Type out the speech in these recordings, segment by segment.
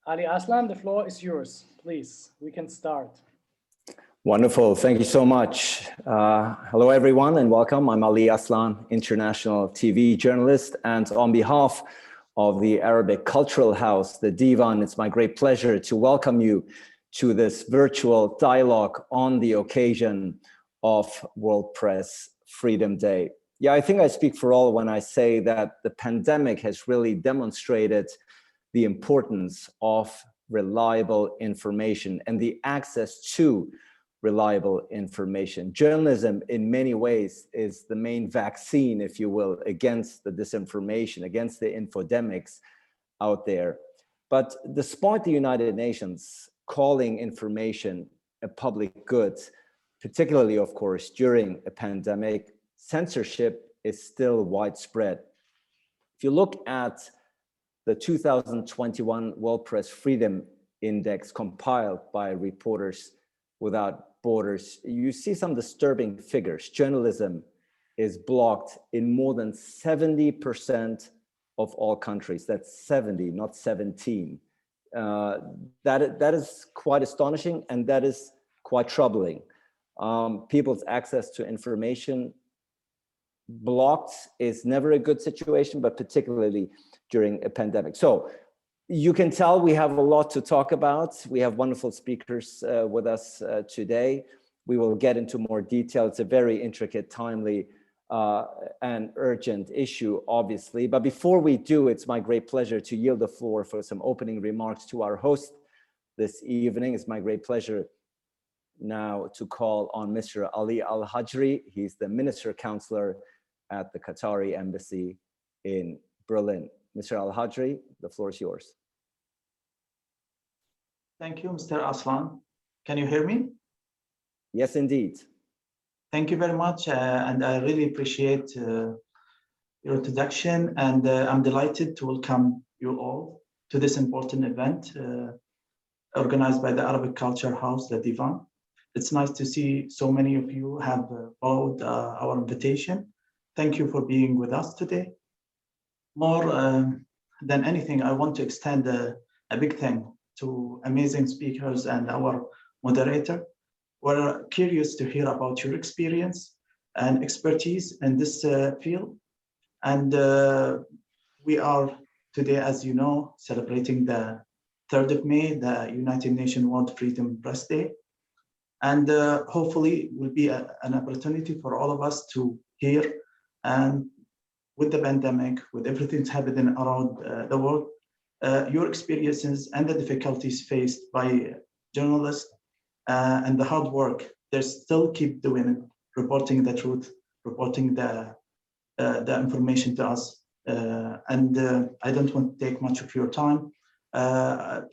Ali Aslan, the floor is yours. Please, we can start. Wonderful. Thank you so much. Hello, everyone, and welcome. I'm Ali Aslan, international TV journalist. And on behalf of the Arabic Cultural House, the Divan, it's my great pleasure to welcome you to this virtual dialogue on the occasion of World Press Freedom Day. Yeah, I think I speak for all when I say that the pandemic has really demonstrated the importance of reliable information and the access to reliable information. Journalism, in many ways, is the main vaccine, if you will, against the disinformation, against the infodemics out there. But despite the United Nations calling information a public good, particularly, of course, during a pandemic, censorship is still widespread. If you look at the 2021 World Press Freedom Index compiled by Reporters Without Borders, you see some disturbing figures. Journalism is blocked in more than 70% of all countries. That's 70, not 17. That is quite astonishing, and that is quite troubling. People's access to information blocked is never a good situation, but particularly during a pandemic. So you can tell we have a lot to talk about. We have wonderful speakers with us today. We will get into more detail. It's a very intricate, timely, and urgent issue, obviously. But before we do, it's my great pleasure to yield the floor for some opening remarks to our host this evening. It's my great pleasure now to call on Mr. Ali Al-Hajri. He's the Minister Counselor at the Qatari Embassy in Berlin. Mr. Al-Hajri, the floor is yours. Thank you, Mr. Aslan. Can you hear me? Yes, indeed. Thank you very much, and I really appreciate your introduction, and I'm delighted to welcome you all to this important event organized by the Arabic Culture House, the Divan. It's nice to see so many of you have followed our invitation. Thank you for being with us today. More than anything, I want to extend a big thank to amazing speakers and our moderator. We're curious to hear about your experience and expertise in this field. And we are today, as you know, celebrating the 3rd of May, the United Nations World Freedom Press Day. And hopefully will be an opportunity for all of us to hear, and with the pandemic, with everything that's happening around the world, your experiences and the difficulties faced by journalists and the hard work they still keep doing, reporting the truth, reporting the information to us. And I don't want to take much of your time.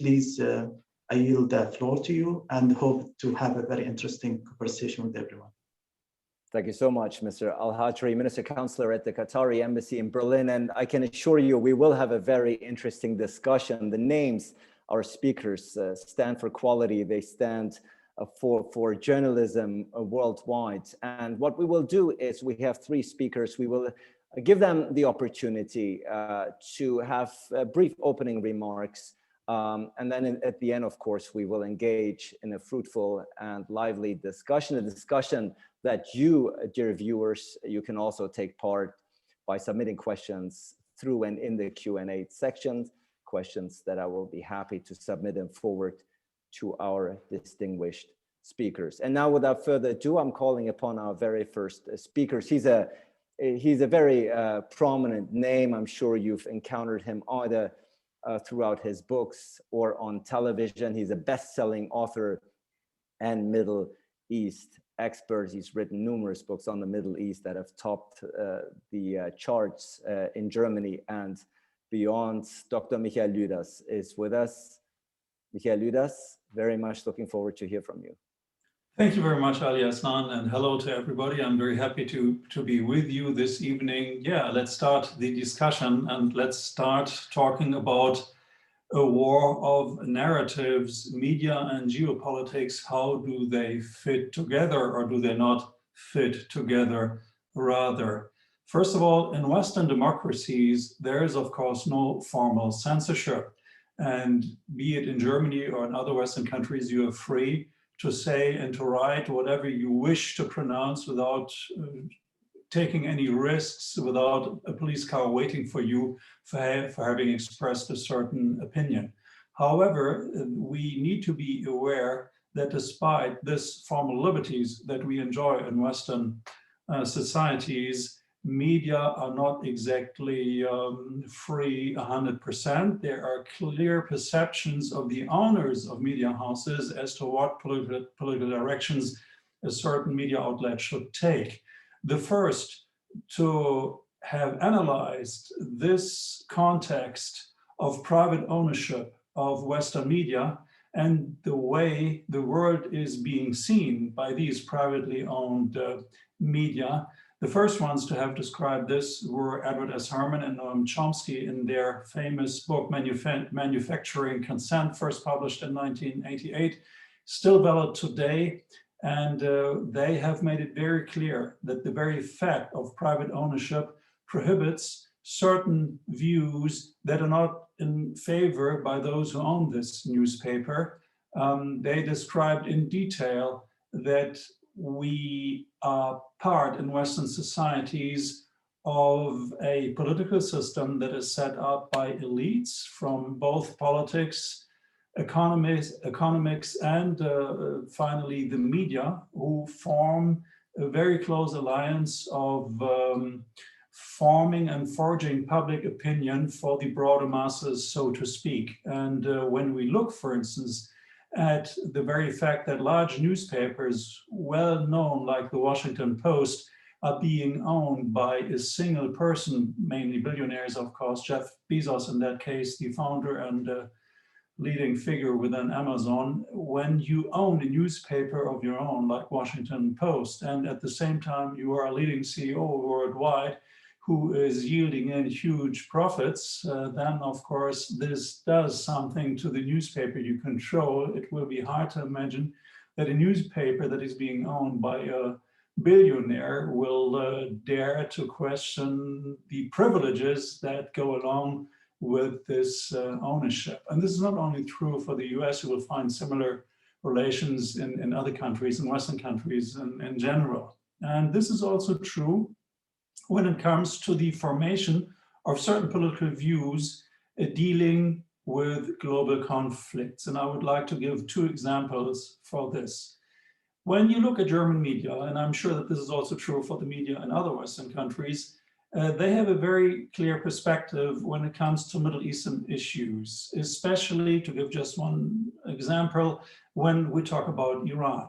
Please, I yield the floor to you and hope to have a very interesting conversation with everyone. Thank you so much, Mr. Al-Hajri, Minister Counselor at the Qatari Embassy in Berlin. And I can assure you, we will have a very interesting discussion. The names, our speakers, stand for quality. They stand for journalism worldwide. And what we will do is we have 3 speakers. We will give them the opportunity to have brief opening remarks. And then at the end, of course, we will engage in a fruitful and lively discussion, a discussion that you, dear viewers, you can also take part by submitting questions through and in the Q&A section, questions that I will be happy to submit and forward to our distinguished speakers. And now, without further ado, I'm calling upon our very first speaker. He's a very prominent name. I'm sure you've encountered him either throughout his books or on television. He's a best-selling author and Middle East expert. He's written numerous books on the Middle East that have topped the charts in Germany and beyond. Dr. Michael Lüders is with us. Michael Lüders, very much looking forward to hear from you. Thank you very much, Ali Aslan, and hello to everybody. I'm very happy to be with you this evening. Yeah, let's start the discussion and let's start talking about a war of narratives, media and geopolitics. How do they fit together, or do they not fit together rather? First of all, in Western democracies, there is, of course, no formal censorship. And be it in Germany or in other Western countries, you are free to say and to write whatever you wish to pronounce without taking any risks, without a police car waiting for you for having expressed a certain opinion. However, we need to be aware that despite this formal liberties that we enjoy in Western societies, media are not exactly free 100%. There are clear perceptions of the owners of media houses as to what political directions a certain media outlet should take. The first to have analyzed this context of private ownership of Western media and the way the world is being seen by these privately owned media. The first ones to have described this were Edward S. Herman and Noam Chomsky in their famous book, Manufacturing Consent, first published in 1988, still valid today. And they have made it very clear that the very fact of private ownership prohibits certain views that are not in favor by those who own this newspaper. They described in detail that we are part in Western societies of a political system that is set up by elites from both politics, economics, and finally the media, who form a very close alliance of forming and forging public opinion for the broader masses, so to speak. And when we look, for instance, at the very fact that large newspapers, well known like the Washington Post, are being owned by a single person, mainly billionaires, of course, Jeff Bezos in that case, the founder and leading figure within Amazon. When you own a newspaper of your own, like Washington Post, and at the same time you are a leading CEO worldwide who is yielding in huge profits, then of course this does something to the newspaper you control. It will be hard to imagine that a newspaper that is being owned by a billionaire will dare to question the privileges that go along with this ownership. And this is not only true for the US, you will find similar relations in other countries, in Western countries in general. And this is also true when it comes to the formation of certain political views dealing with global conflicts. And I would like to give two examples for this. When you look at German media, and I'm sure that this is also true for the media in other Western countries, they have a very clear perspective when it comes to Middle Eastern issues, especially, to give just one example, when we talk about Iran.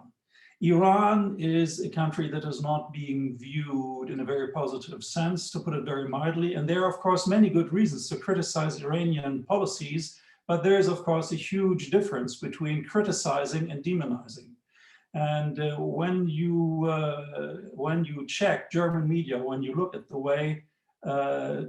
Iran is a country that is not being viewed in a very positive sense, to put it very mildly. And there are, of course, many good reasons to criticize Iranian policies, but there is, of course, a huge difference between criticizing and demonizing. And when you check German media, when you look at the way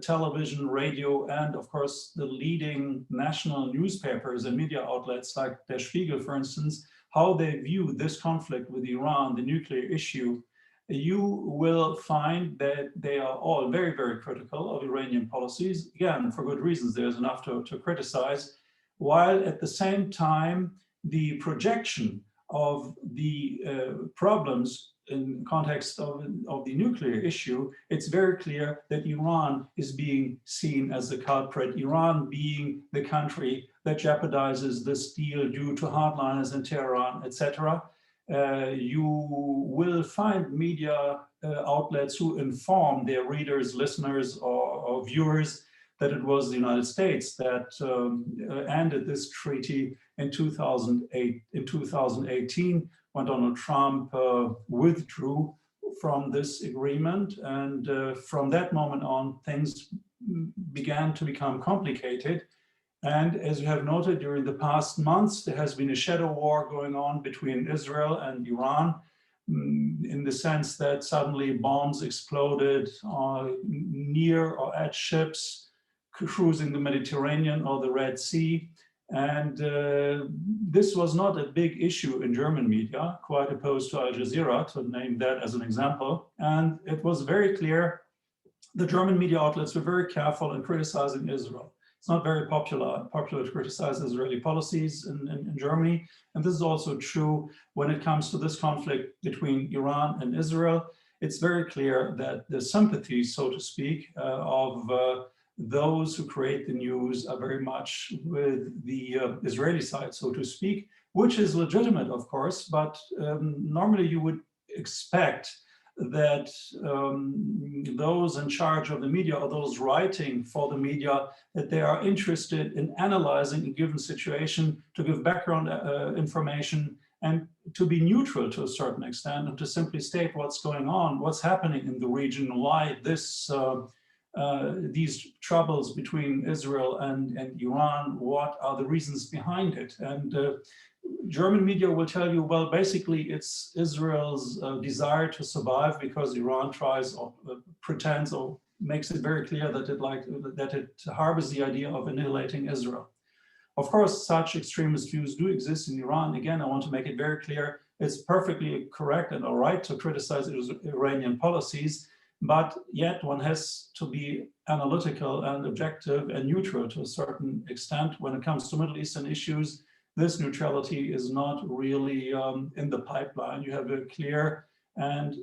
television, radio, and of course the leading national newspapers and media outlets like Der Spiegel, for instance, how they view this conflict with Iran, the nuclear issue, you will find that they are all very, very critical of Iranian policies. Again, for good reasons, there's enough to criticize, while at the same time, the projection of the problems in context of the nuclear issue, it's very clear that Iran is being seen as the culprit, Iran being the country that jeopardizes this deal due to hardliners in Tehran, etc. You will find media outlets who inform their readers, listeners, or viewers that it was the United States that ended this treaty in 2008, in 2018, when Donald Trump withdrew from this agreement. And from that moment on, things began to become complicated. And as you have noted, during the past months, there has been a shadow war going on between Israel and Iran, in the sense that suddenly bombs exploded near or at ships cruising the Mediterranean or the Red Sea. And this was not a big issue in German media, quite opposed to Al Jazeera, to name that as an example. And it was very clear the German media outlets were very careful in criticizing Israel, It's not very popular to criticize Israeli policies in Germany. And this is also true when it comes to this conflict between Iran and Israel. It's very clear that the sympathies, so to speak, of those who create the news are very much with the Israeli side, so to speak, which is legitimate, of course, but normally you would expect that those in charge of the media or those writing for the media, that they are interested in analyzing a given situation, to give background information, and to be neutral to a certain extent, and to simply state what's going on, what's happening in the region, why these troubles between Israel and Iran, what are the reasons behind it. And German media will tell you, well, basically it's Israel's desire to survive because Iran tries or pretends or makes it very clear that it harbors the idea of annihilating Israel. Of course, such extremist views do exist in Iran. Again, I want to make it very clear, it's perfectly correct and all right to criticize Iranian policies, but yet one has to be analytical and objective and neutral to a certain extent when it comes to Middle Eastern issues. This neutrality is not really in the pipeline. You have a clear and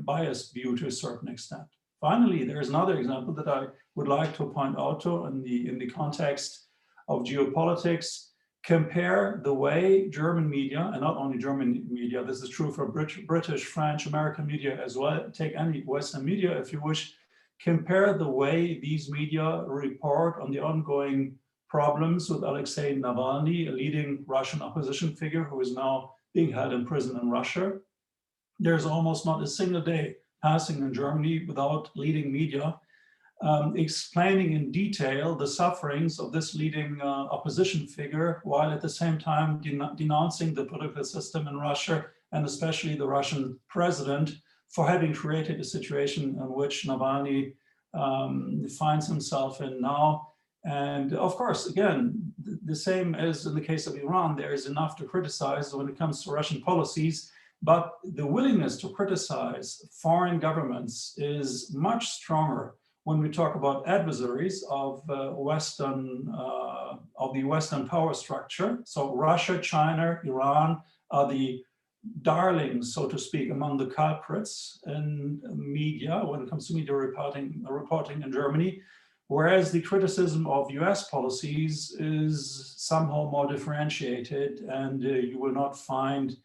biased view to a certain extent. Finally, there's another example that I would like to point out to in the context of geopolitics. Compare the way German media, and not only German media, this is true for British, French, American media as well, take any Western media if you wish, compare the way these media report on the ongoing problems with Alexei Navalny, a leading Russian opposition figure who is now being held in prison in Russia. There's almost not a single day passing in Germany without leading media explaining in detail the sufferings of this leading opposition figure, while at the same time denouncing the political system in Russia, and especially the Russian president, for having created a situation in which Navalny finds himself in now. And of course, again, the same as in the case of Iran, there is enough to criticize when it comes to Russian policies, but the willingness to criticize foreign governments is much stronger when we talk about adversaries of the Western power structure. So Russia, China, Iran are the darlings, so to speak, among the culprits in media when it comes to media reporting in Germany, whereas the criticism of US policies is somehow more differentiated, and you will not find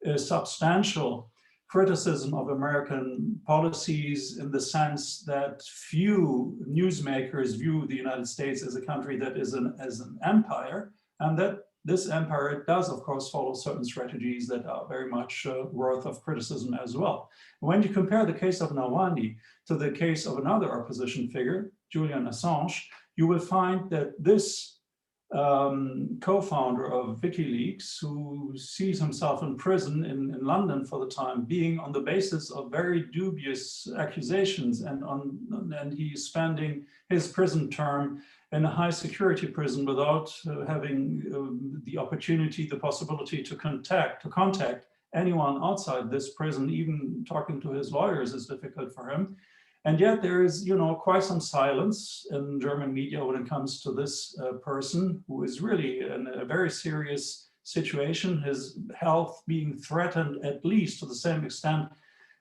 a substantial criticism of American policies in the sense that few newsmakers view the United States as a country that is as an empire, and that this empire does, of course, follow certain strategies that are very much worth of criticism as well. When you compare the case of Navalny to the case of another opposition figure, Julian Assange, you will find that this co-founder of WikiLeaks, who sees himself in prison in London for the time being on the basis of very dubious accusations, and he's spending his prison term in a high security prison without having the opportunity, the possibility to contact anyone outside this prison. Even talking to his lawyers is difficult for him. And yet there is, quite some silence in German media when it comes to this person who is really in a very serious situation, his health being threatened at least to the same extent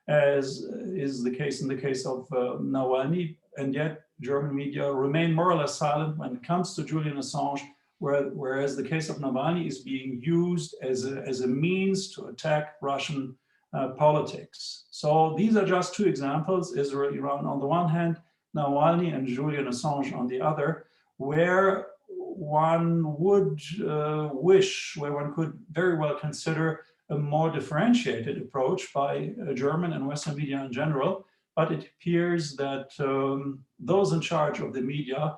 as is the case in the case of Navalny. And yet German media remain more or less silent when it comes to Julian Assange, whereas the case of Navalny is being used as a means to attack Russian politics. So these are just two examples, Israel, Iran on the one hand, Navalny and Julian Assange on the other, where one would where one could very well consider a more differentiated approach by German and Western media in general. But it appears that those in charge of the media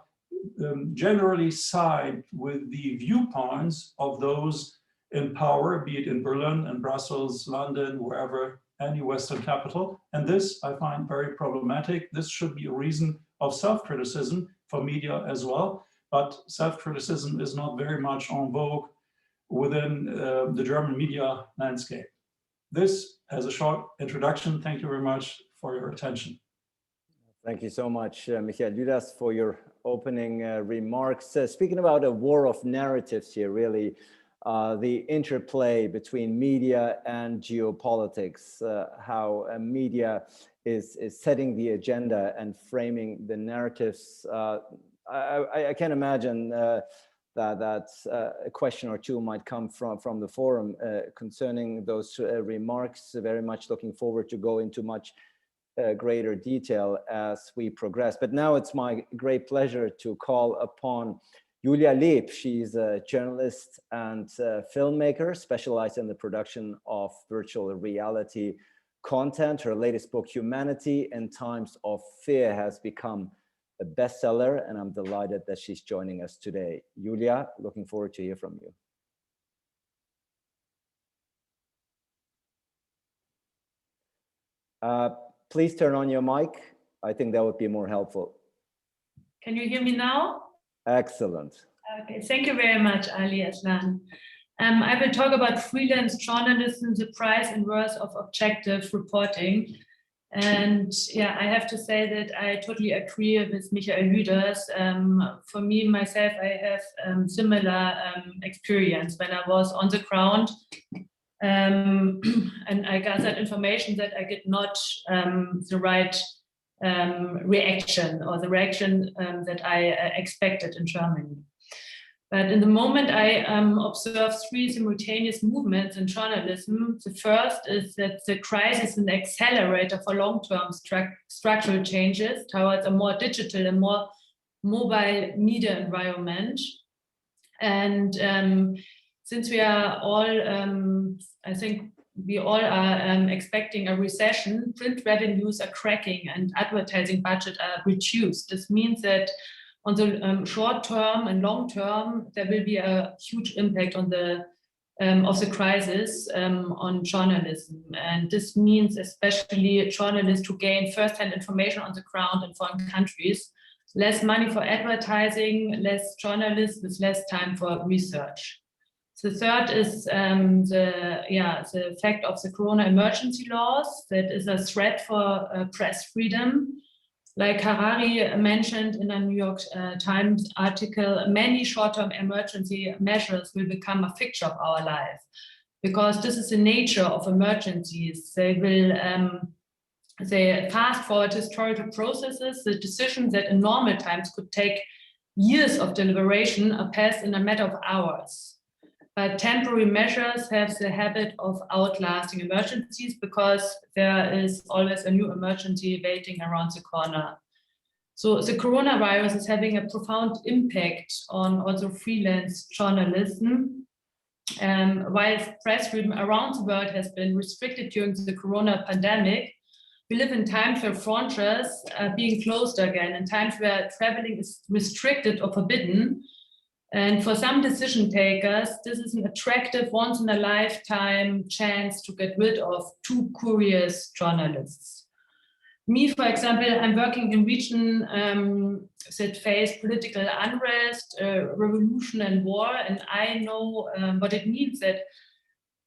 generally side with the viewpoints of those in power, be it in Berlin and Brussels, London, wherever, any Western capital. And this I find very problematic. This should be a reason of self-criticism for media as well. But self-criticism is not very much en vogue within the German media landscape. This as a short introduction. Thank you very much for your attention. Thank you so much, Michael Dudas, for your opening remarks. Speaking about a war of narratives here, really, the interplay between media and geopolitics, how media is setting the agenda and framing the narratives. I can imagine that a question or two might come from the forum concerning those remarks. Very much looking forward to go into much greater detail as we progress. But now it's my great pleasure to call upon Julia Leb. She's a journalist and filmmaker specialized in the production of virtual reality content. Her latest book, Humanity in Times of Fear, has become a bestseller, and I'm delighted that she's joining us today. Julia, looking forward to hear from you. Please turn on your mic. I think that would be more helpful. Can you hear me now? Excellent. Okay, thank you very much, Ali Aslan. I will talk about freelance journalism, the price and worth of objective reporting. And yeah, I have to say that I totally agree with Michael Lüders. For me, myself, I have similar experience when I was on the ground. And I gathered information that I get not the right reaction or the reaction that I expected in Germany. But in the moment, I observed three simultaneous movements in journalism. The first is that the crisis is an accelerator for long-term structural changes towards a more digital and more mobile media environment. And since we are all, I think we all are expecting a recession, print revenues are cracking and advertising budget are reduced. This means that on the short term and long term, there will be a huge impact on the of the crisis on journalism. And this means especially journalists to gain first-hand information on the ground in foreign countries, less money for advertising, less journalists with less time for research. The third is the effect of the Corona emergency laws. That is a threat for press freedom. Like Harari mentioned in a New York Times article, many short-term emergency measures will become a fixture of our life because this is the nature of emergencies. They will they fast forward historical processes. The decisions that in normal times could take years of deliberation are passed in a matter of hours. But temporary measures have the habit of outlasting emergencies because there is always a new emergency waiting around the corner. So the coronavirus is having a profound impact on also freelance journalism. While press freedom around the world has been restricted during the corona pandemic, we live in times where frontiers are being closed again, in times where traveling is restricted or forbidden. And for some decision takers, this is an attractive once-in-a-lifetime chance to get rid of too curious journalists. Me, for example, I'm working in regions that face political unrest, revolution and war, and I know what it means that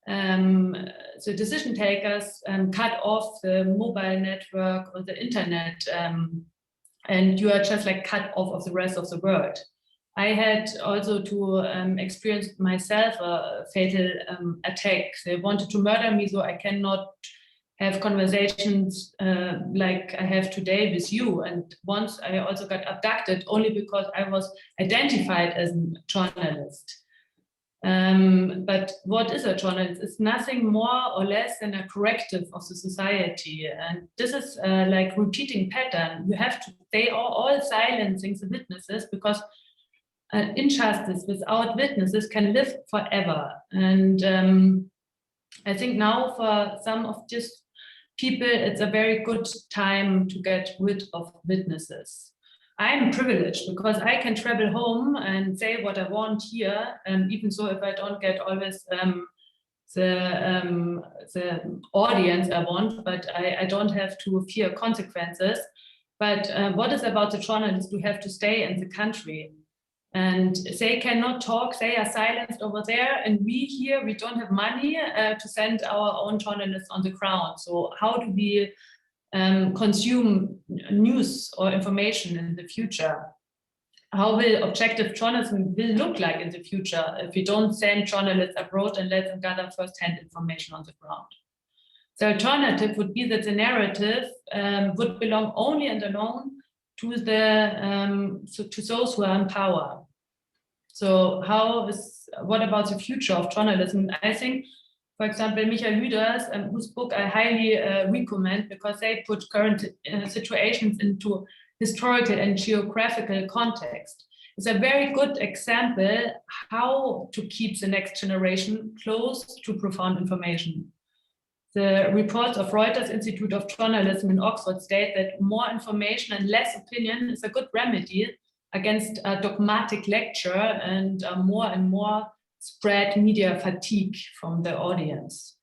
the decision takers cut off the mobile network or the internet, and you are just like cut off of the rest of the world. I had also to experience myself a fatal attack. They wanted to murder me, so I cannot have conversations like I have today with you. And once I also got abducted only because I was identified as a journalist. But what is a journalist? It's nothing more or less than a corrective of the society. And this is like repeating pattern. You have to, they are all silencing the witnesses because injustice without witnesses can live forever. And I think now for some of these people, it's a very good time to get rid of witnesses. I'm privileged because I can travel home and say what I want here, and even so if I don't get always the audience I want, but I don't have to fear consequences. But what is about the journalists who have to stay in the country? And they cannot talk, they are silenced over there. And we here, we don't have money to send our own journalists on the ground. So how do we consume news or information in the future? how will objective journalism will look like in the future if we don't send journalists abroad and let them gather first-hand information on the ground. The alternative would be that the narrative would belong only and alone to to those who are in power. So what about the future of journalism? I think, for example, Michael Lüders, whose book I highly recommend because they put current situations into historical and geographical context. It's a very good example how to keep the next generation close to profound information. The reports of Reuters Institute of Journalism in Oxford state that more information and less opinion is a good remedy against a dogmatic lecture and more spread media fatigue from the audience.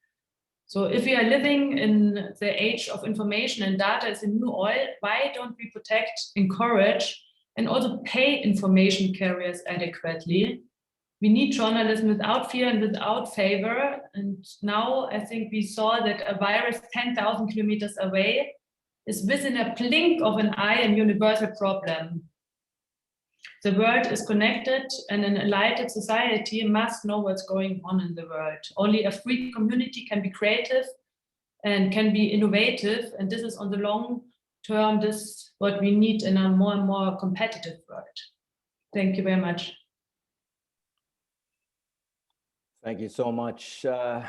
So if we are living in the age of information and data is the new oil, why don't we protect, encourage, and also pay information carriers adequately? We need journalism without fear and without favor. And now I think we saw that a virus 10,000 kilometers away is within a blink of an eye a universal problem. The world is connected and an enlightened society must know what's going on in the world. Only a free community can be creative and can be innovative. And this is on the long term, this what we need in a more and more competitive world. Thank you very much. Thank you so much to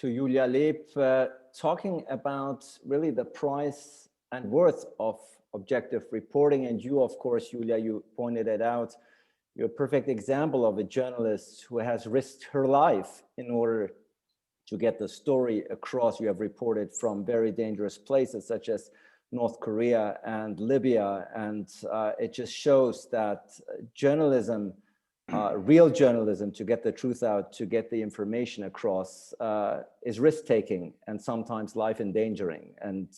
Julia Leb, talking about really the price and worth of objective reporting. And you, of course, Julia, you pointed it out. You're a perfect example of a journalist who has risked her life in order to get the story across. You have reported from very dangerous places such as North Korea and Libya. And it just shows that journalism, real journalism, to get the truth out, to get the information across, is risk-taking and sometimes life-endangering. And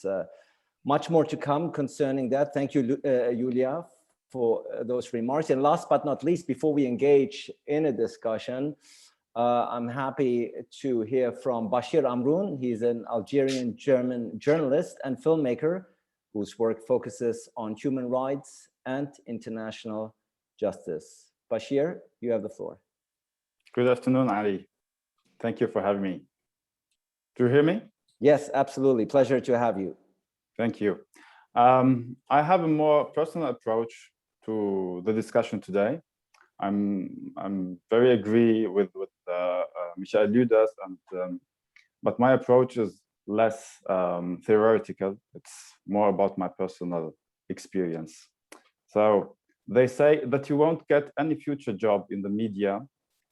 much more to come concerning that. Thank you, Julia, for those remarks. And last but not least, before we engage in a discussion, I'm happy to hear from Bashir Amroun. He's an Algerian German journalist and filmmaker whose work focuses on human rights and international justice. Bashir, you have the floor. Good afternoon, Ali. Thank you for having me. Do you hear me? Yes, absolutely. Pleasure to have you. Thank you. I have a more personal approach to the discussion today. I'm very agree with Michael Lüders, but my approach is less theoretical. It's more about my personal experience. So they say that you won't get any future job in the media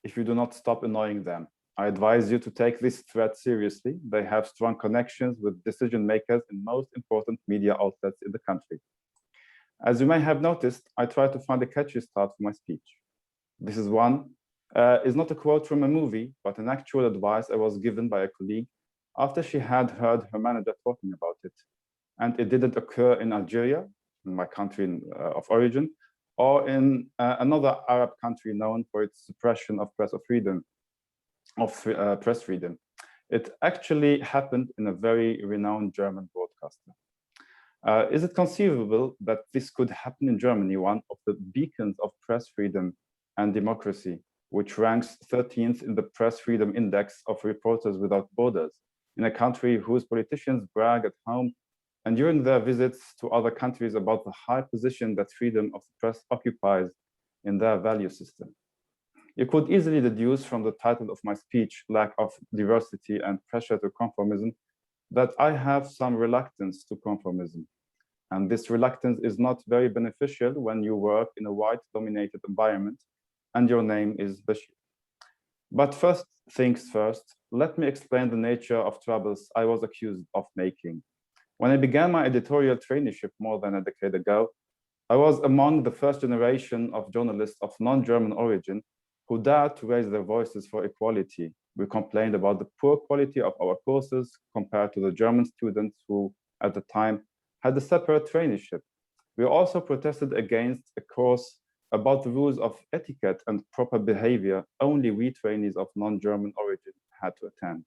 if you do not stop annoying them. I advise you to take this threat seriously. They have strong connections with decision makers in most important media outlets in the country. As you may have noticed, I try to find a catchy start for my speech. This is not a quote from a movie, but an actual advice I was given by a colleague after she had heard her manager talking about it. And it didn't occur in Algeria, in my country of origin, or in another Arab country known for its suppression of press freedom. It actually happened in a very renowned German broadcaster. Is it conceivable that this could happen in Germany, one of the beacons of press freedom and democracy, which ranks 13th in the Press Freedom Index of Reporters Without Borders, in a country whose politicians brag at home and during their visits to other countries about the high position that freedom of the press occupies in their value system? You could easily deduce from the title of my speech, Lack of Diversity and Pressure to Conformism, that I have some reluctance to conformism. And this reluctance is not very beneficial when you work in a white-dominated environment and your name is Bashir. But first things first, let me explain the nature of troubles I was accused of making. When I began my editorial traineeship more than a decade ago, I was among the first generation of journalists of non-German origin who dared to raise their voices for equality. We complained about the poor quality of our courses compared to the German students who, at the time, had a separate traineeship. We also protested against a course about the rules of etiquette and proper behavior only we trainees of non-German origin had to attend.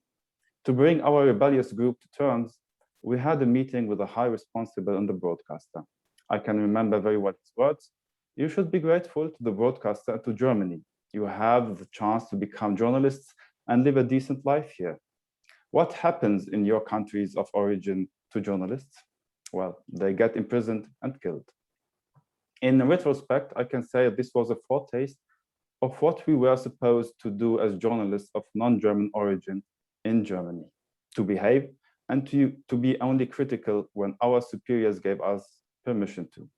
To bring our rebellious group to terms, we had a meeting with a high responsible and the broadcaster. I can remember very well his words. You should be grateful to the broadcaster and to Germany. You have the chance to become journalists and live a decent life here. What happens in your countries of origin to journalists? Well, they get imprisoned and killed. In retrospect, I can say this was a foretaste of what we were supposed to do as journalists of non-German origin in Germany, to behave and to be only critical when our superiors gave us permission to.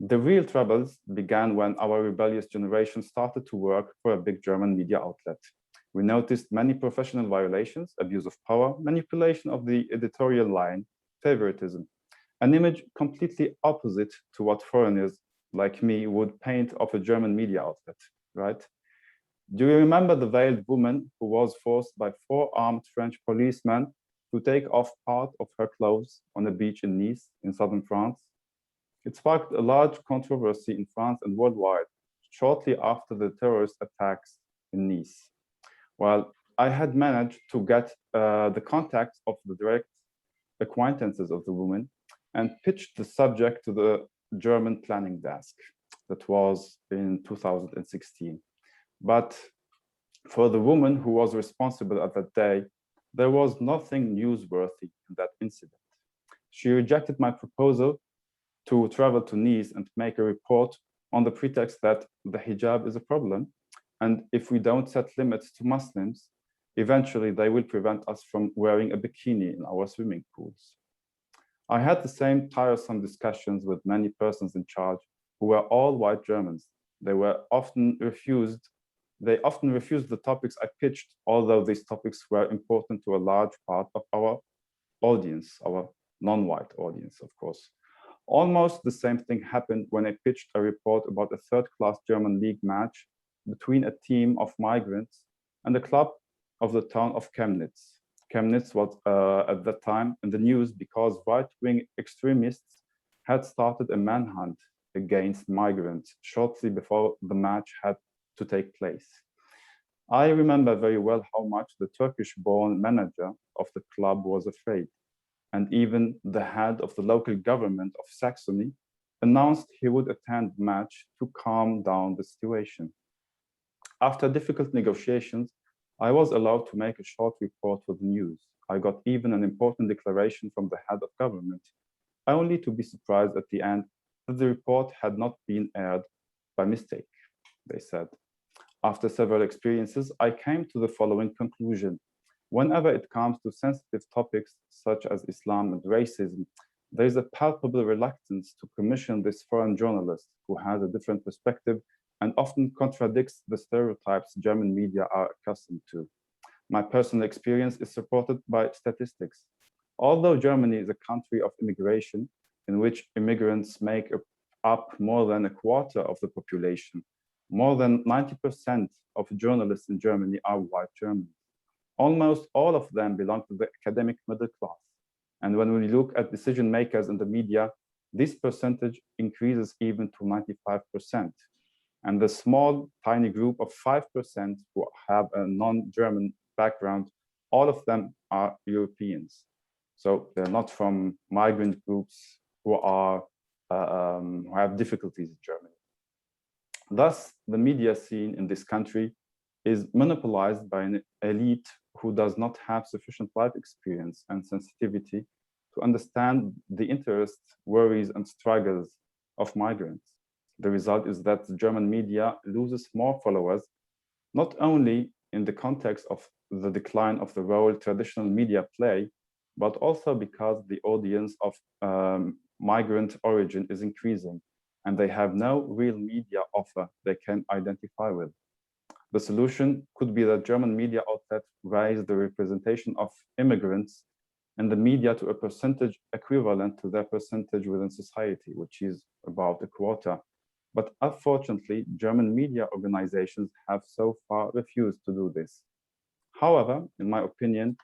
The real troubles began when our rebellious generation started to work for a big German media outlet. We noticed many professional violations, abuse of power, manipulation of the editorial line, favoritism, an image completely opposite to what foreigners like me would paint of a German media outlet, right? Do you remember the veiled woman who was forced by 4 armed French policemen to take off part of her clothes on a beach in Nice, in southern France? It sparked a large controversy in France and worldwide, shortly after the terrorist attacks in Nice. While I had managed to get the contacts of the direct acquaintances of the woman and pitched the subject to the German planning desk. That was in 2016. But for the woman who was responsible at that day, there was nothing newsworthy in that incident. She rejected my proposal to travel to Nice and make a report on the pretext that the hijab is a problem. And if we don't set limits to Muslims, eventually they will prevent us from wearing a bikini in our swimming pools. I had the same tiresome discussions with many persons in charge who were all white Germans. They often refused the topics I pitched, although these topics were important to a large part of our audience, our non-white audience, of course. Almost the same thing happened when I pitched a report about a third-class German league match between a team of migrants and a club of the town of Chemnitz. Chemnitz was at that time in the news because right-wing extremists had started a manhunt against migrants shortly before the match had to take place. I remember very well how much the Turkish-born manager of the club was afraid, and even the head of the local government of Saxony announced he would attend the match to calm down the situation. After difficult negotiations, I was allowed to make a short report for the news. I got even an important declaration from the head of government, only to be surprised at the end that the report had not been aired by mistake, they said. After several experiences, I came to the following conclusion. Whenever it comes to sensitive topics such as Islam and racism, there is a palpable reluctance to commission this foreign journalist who has a different perspective and often contradicts the stereotypes German media are accustomed to. My personal experience is supported by statistics. Although Germany is a country of immigration, in which immigrants make up more than a quarter of the population, more than 90% of journalists in Germany are white Germans. Almost all of them belong to the academic middle class. And when we look at decision makers in the media, this percentage increases even to 95%. And the small, tiny group of 5% who have a non-German background, all of them are Europeans. So they're not from migrant groups who have difficulties in Germany. Thus, the media scene in this country is monopolized by an elite who does not have sufficient life experience and sensitivity to understand the interests, worries, and struggles of migrants. The result is that the German media loses more followers, not only in the context of the decline of the role traditional media play, but also because the audience of migrant origin is increasing, and they have no real media offer they can identify with. The solution could be that German media outlets raise the representation of immigrants in the media to a percentage equivalent to their percentage within society, which is about a quarter. But unfortunately, German media organizations have so far refused to do this. However, in my opinion,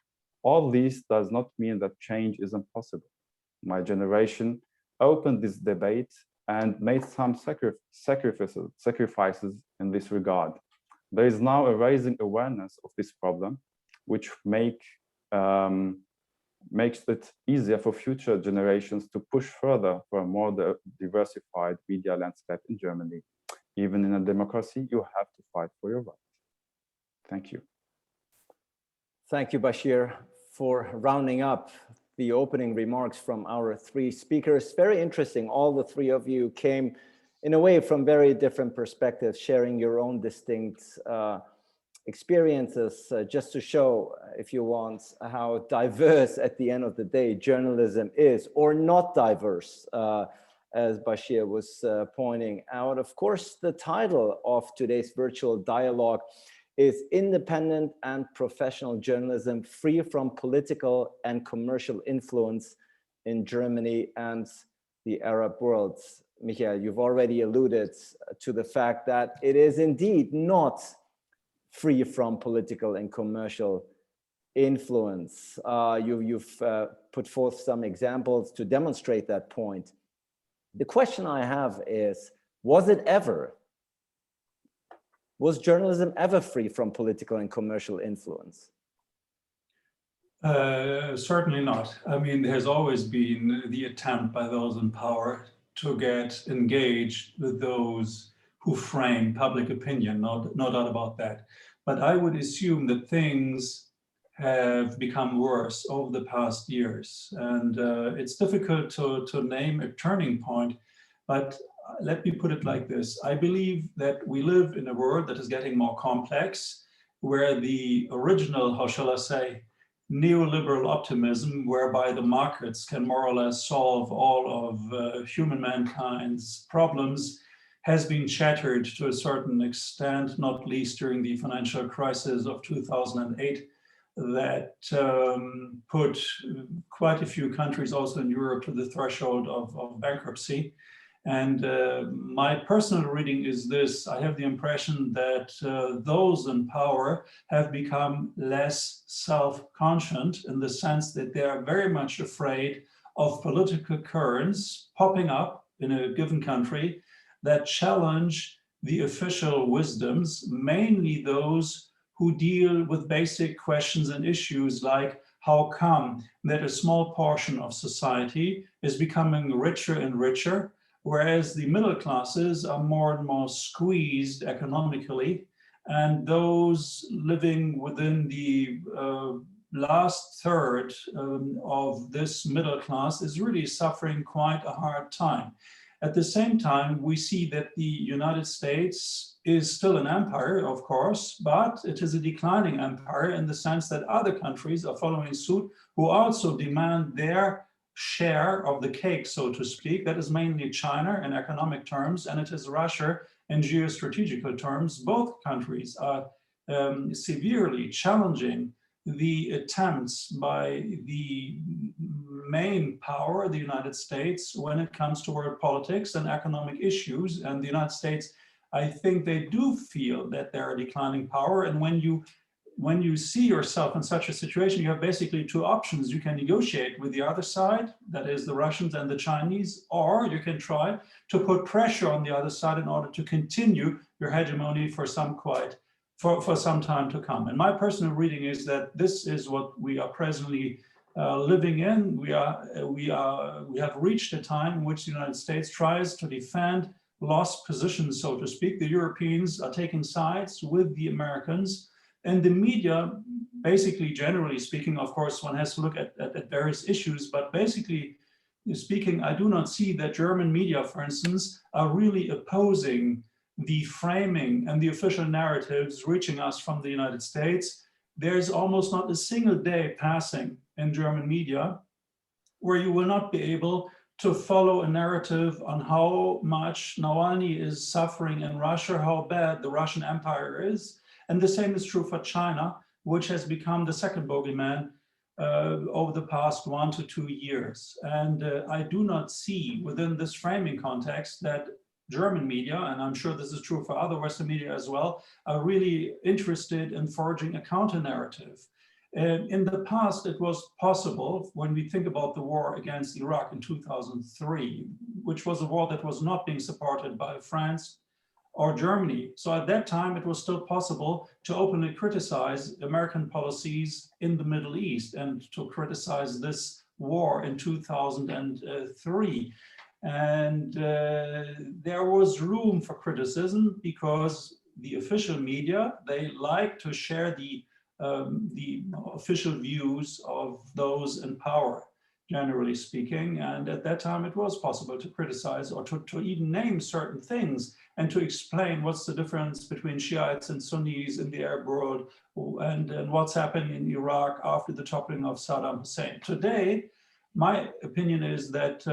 all this does not mean that change is impossible. My generation opened this debate and made some sacrifices in this regard. There is now a rising awareness of this problem, which make makes it easier for future generations to push further for a more diversified media landscape in Germany. Even in a democracy, you have to fight for your rights. Thank you. Thank you, Bashir, for rounding up the opening remarks from our three speakers. Very interesting. All the three of you came in a way from very different perspectives, sharing your own distinct experiences, just to show, if you want, how diverse at the end of the day journalism is, or not diverse, as Bashir was pointing out. Of course, the title of today's virtual dialogue is Independent and Professional Journalism Free from Political and Commercial Influence in Germany and the Arab World. Michael, you've already alluded to the fact that it is indeed not free from political and commercial influence. You've put forth some examples to demonstrate that point. The question I have is, was journalism ever free from political and commercial influence? Certainly not. I mean, there's always been the attempt by those in power to get engaged with those who frame public opinion, no doubt about that. But I would assume that things have become worse over the past years. And it's difficult to name a turning point, but let me put it like this. I believe that we live in a world that is getting more complex, where the original, how shall I say, neoliberal optimism, whereby the markets can more or less solve all of human mankind's problems, has been shattered to a certain extent, not least during the financial crisis of 2008, that put quite a few countries also in Europe to the threshold of bankruptcy. And my personal reading is this: I have the impression that those in power have become less self-conscious, in the sense that they are very much afraid of political currents popping up in a given country that challenge the official wisdoms, mainly those who deal with basic questions and issues like how come that a small portion of society is becoming richer and richer, whereas the middle classes are more and more squeezed economically, and those living within the last third of this middle class is really suffering quite a hard time. At the same time, we see that the United States is still an empire, of course, but it is a declining empire in the sense that other countries are following suit, who also demand their share of the cake, so to speak. That is mainly China in economic terms, and it is Russia in geostrategical terms. Both countries are severely challenging the attempts by the main power, the United States, when it comes to world politics and economic issues. And the United States, I think they do feel that they're a declining power. And when you see yourself in such a situation, you have basically two options. You can negotiate with the other side, that is the Russians and the Chinese, or you can try to put pressure on the other side in order to continue your hegemony for some time to come. And my personal reading is that this is what we are presently living in. We have reached a time in which the United States tries to defend lost positions, so to speak. The Europeans are taking sides with the Americans. And the media, basically, generally speaking, of course, one has to look at various issues, but basically speaking, I do not see that German media, for instance, are really opposing the framing and the official narratives reaching us from the United States. There's almost not a single day passing in German media where you will not be able to follow a narrative on how much Navalny is suffering in Russia, how bad the Russian Empire is. And the same is true for China, which has become the second bogeyman over the past 1 to 2 years. And I do not see within this framing context that German media, and I'm sure this is true for other Western media as well, are really interested in forging a counter-narrative. In the past, it was possible, when we think about the war against Iraq in 2003, which was a war that was not being supported by France, or Germany. So at that time, it was still possible to openly criticize American policies in the Middle East and to criticize this war in 2003. And there was room for criticism because the official media, they like to share the official views of those in power, generally speaking. And at that time, it was possible to criticize or to even name certain things and to explain what's the difference between Shiites and Sunnis in the Arab world and what's happening in Iraq after the toppling of Saddam Hussein. Today, my opinion is that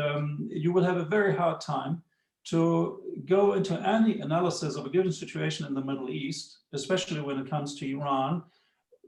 you will have a very hard time to go into any analysis of a given situation in the Middle East, especially when it comes to Iran,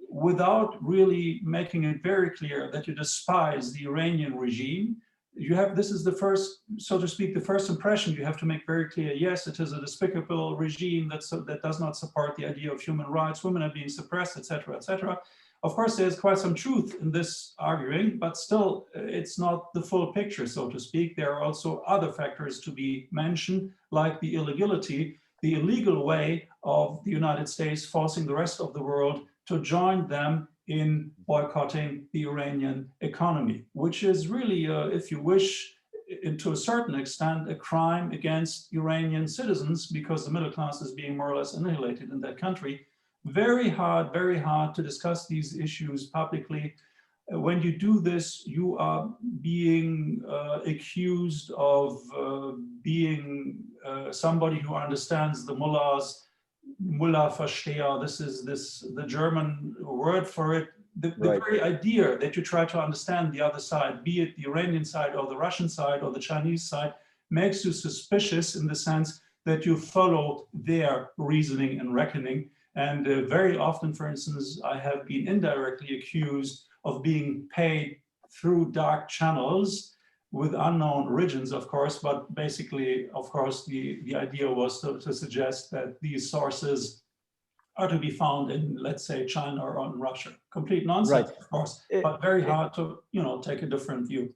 without really making it very clear that you despise the Iranian regime. You have, this is the first, so to speak, the first impression you have to make very clear. Yes, it is a despicable regime that does not support the idea of human rights, women are being suppressed, etc., etc. Of course, there's quite some truth in this arguing, but still, it's not the full picture, so to speak. There are also other factors to be mentioned, like the illegality, the illegal way of the United States forcing the rest of the world to join them in boycotting the Iranian economy, which is really, if you wish, to a certain extent, a crime against Iranian citizens because the middle class is being more or less annihilated in that country. Very hard to discuss these issues publicly. When you do this, you are being accused of being somebody who understands the mullahs, Mullah Versteher, this is the German word for it. The very idea that you try to understand the other side, be it the Iranian side or the Russian side or the Chinese side, makes you suspicious in the sense that you follow their reasoning and reckoning. And very often, for instance, I have been indirectly accused of being paid through dark channels with unknown origins, of course, but basically, of course, the idea was to suggest that these sources are to be found in, let's say, China or in Russia. Complete nonsense, of course, but very hard to, take a different view.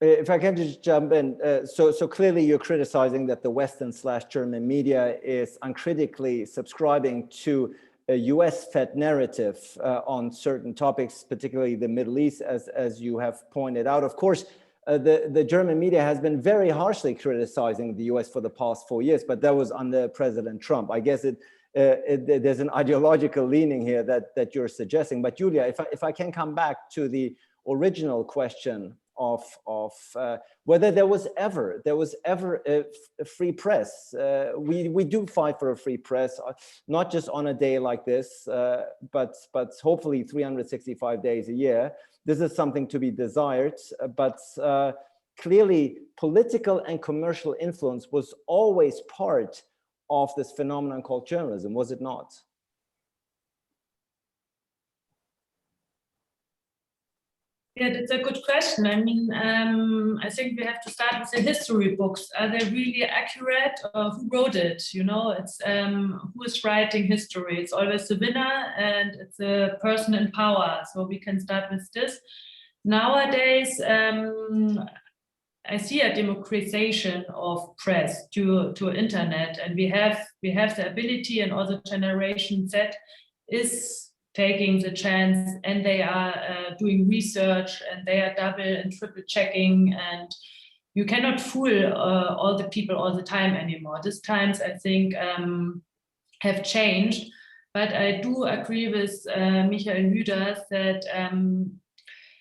If I can just jump in, so clearly you're criticizing that the Western/German media is uncritically subscribing to a US-fed narrative on certain topics, particularly the Middle East, as you have pointed out. Of course, the German media has been very harshly criticizing the US for the past 4 years, but that was under President Trump. I guess there's an ideological leaning here that you're suggesting. But Julia, if I can come back to the original question of whether there was ever a free press. We do fight for a free press, not just on a day like this, but hopefully 365 days a year. This is something to be desired, but clearly political and commercial influence was always part of this phenomenon called journalism, was it not? Yeah, that's a good question. I mean, I think we have to start with the history books. Are they really accurate? Who wrote it? It's who is writing history. It's always the winner and it's a person in power. So we can start with this. Nowadays, I see a democratization of press to internet, and we have the ability, and also Generation Z is taking the chance, and they are doing research, and they are double and triple checking, and you cannot fool all the people all the time anymore. These times, I think, have changed, but I do agree with Michael Hüders that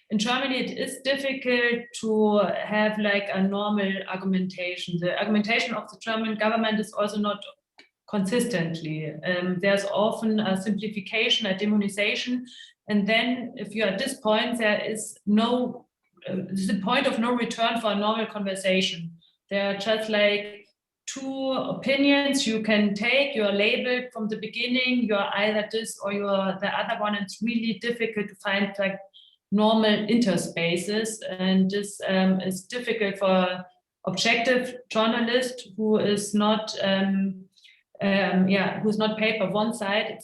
in Germany, it is difficult to have like a normal argumentation. The argumentation of the German government is also not consistently. There's often a simplification, a demonization, and then if you're at this point, there is the point of no return for a normal conversation. There are just like two opinions you can take. You're labeled from the beginning. You're either this or you're the other one. It's really difficult to find like normal interspaces, and this is difficult for objective journalist who is not who's not paper one side.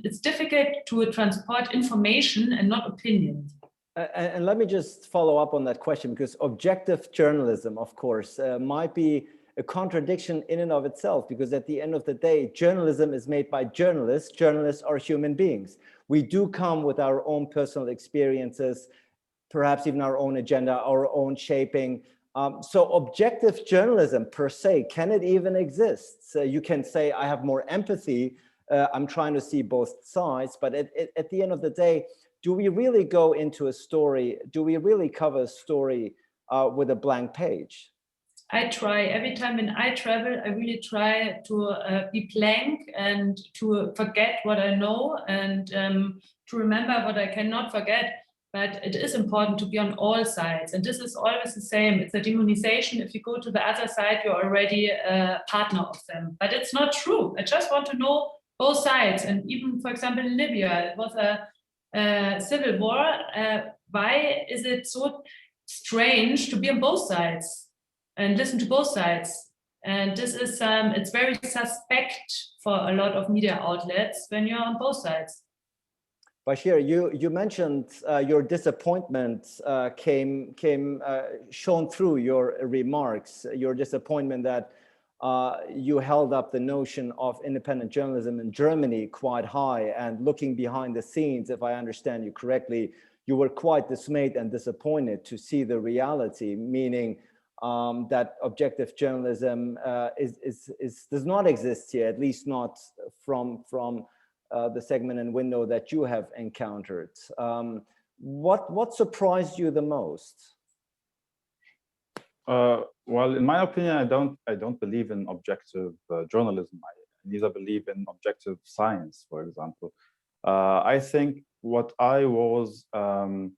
It's difficult to transport information and not opinions. And let me just follow up on that question, because objective journalism, of course, might be a contradiction in and of itself, because at the end of the day, journalism is made by journalists. Journalists are human beings. We do come with our own personal experiences, perhaps even our own agenda, our own shaping. So objective journalism per se, can it even exist? So you can say, I have more empathy. I'm trying to see both sides, but at the end of the day, do we really go into a story? Do we really cover a story with a blank page? I try every time when I travel, I really try to be blank and to forget what I know and to remember what I cannot forget. But it is important to be on all sides. And this is always the same. It's a demonization. If you go to the other side, you're already a partner of them. But it's not true. I just want to know both sides. And even, for example, in Libya, it was a civil war. Why is it so strange to be on both sides and listen to both sides? And this is, it's very suspect for a lot of media outlets when you're on both sides. Bashir, you mentioned your disappointment came shown through your remarks, your disappointment that you held up the notion of independent journalism in Germany quite high, and looking behind the scenes, if I understand you correctly, you were quite dismayed and disappointed to see the reality, meaning that objective journalism does not exist here, at least not from the segment and window that you have encountered. What surprised you the most? Well, in my opinion, I don't believe in objective journalism. I neither believe in objective science, for example. I think what was in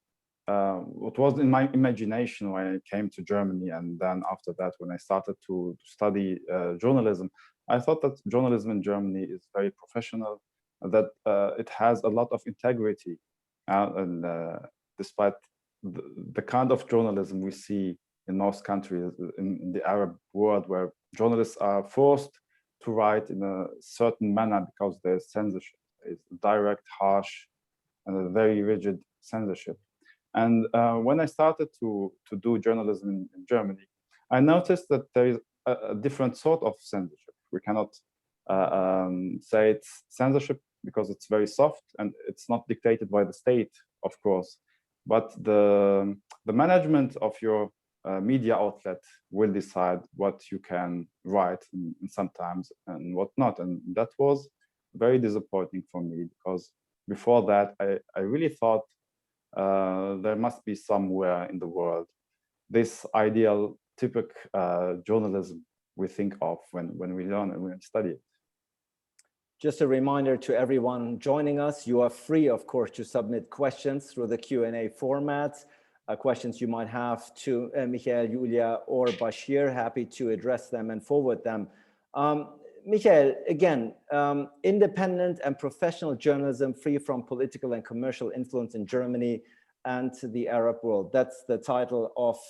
my imagination when I came to Germany, and then after that, when I started to study journalism, I thought that journalism in Germany is very professional, that it has a lot of integrity, and despite the kind of journalism we see in most countries in the Arab world, where journalists are forced to write in a certain manner because there's censorship. It's direct, harsh, and a very rigid censorship. And when I started to do journalism in Germany, I noticed that there is a different sort of censorship. We cannot say it's censorship because it's very soft and it's not dictated by the state, of course. But the management of your media outlet will decide what you can write and sometimes and what not. And that was very disappointing for me, because before that, I really thought there must be somewhere in the world this ideal, typical journalism we think of when we learn and when we study it. Just a reminder to everyone joining us, you are free, of course, to submit questions through the Q&A format. Questions you might have to Michael, Julia, or Bashir. Happy to address them and forward them. Michael, again, independent and professional journalism free from political and commercial influence in Germany and the Arab world. That's the title of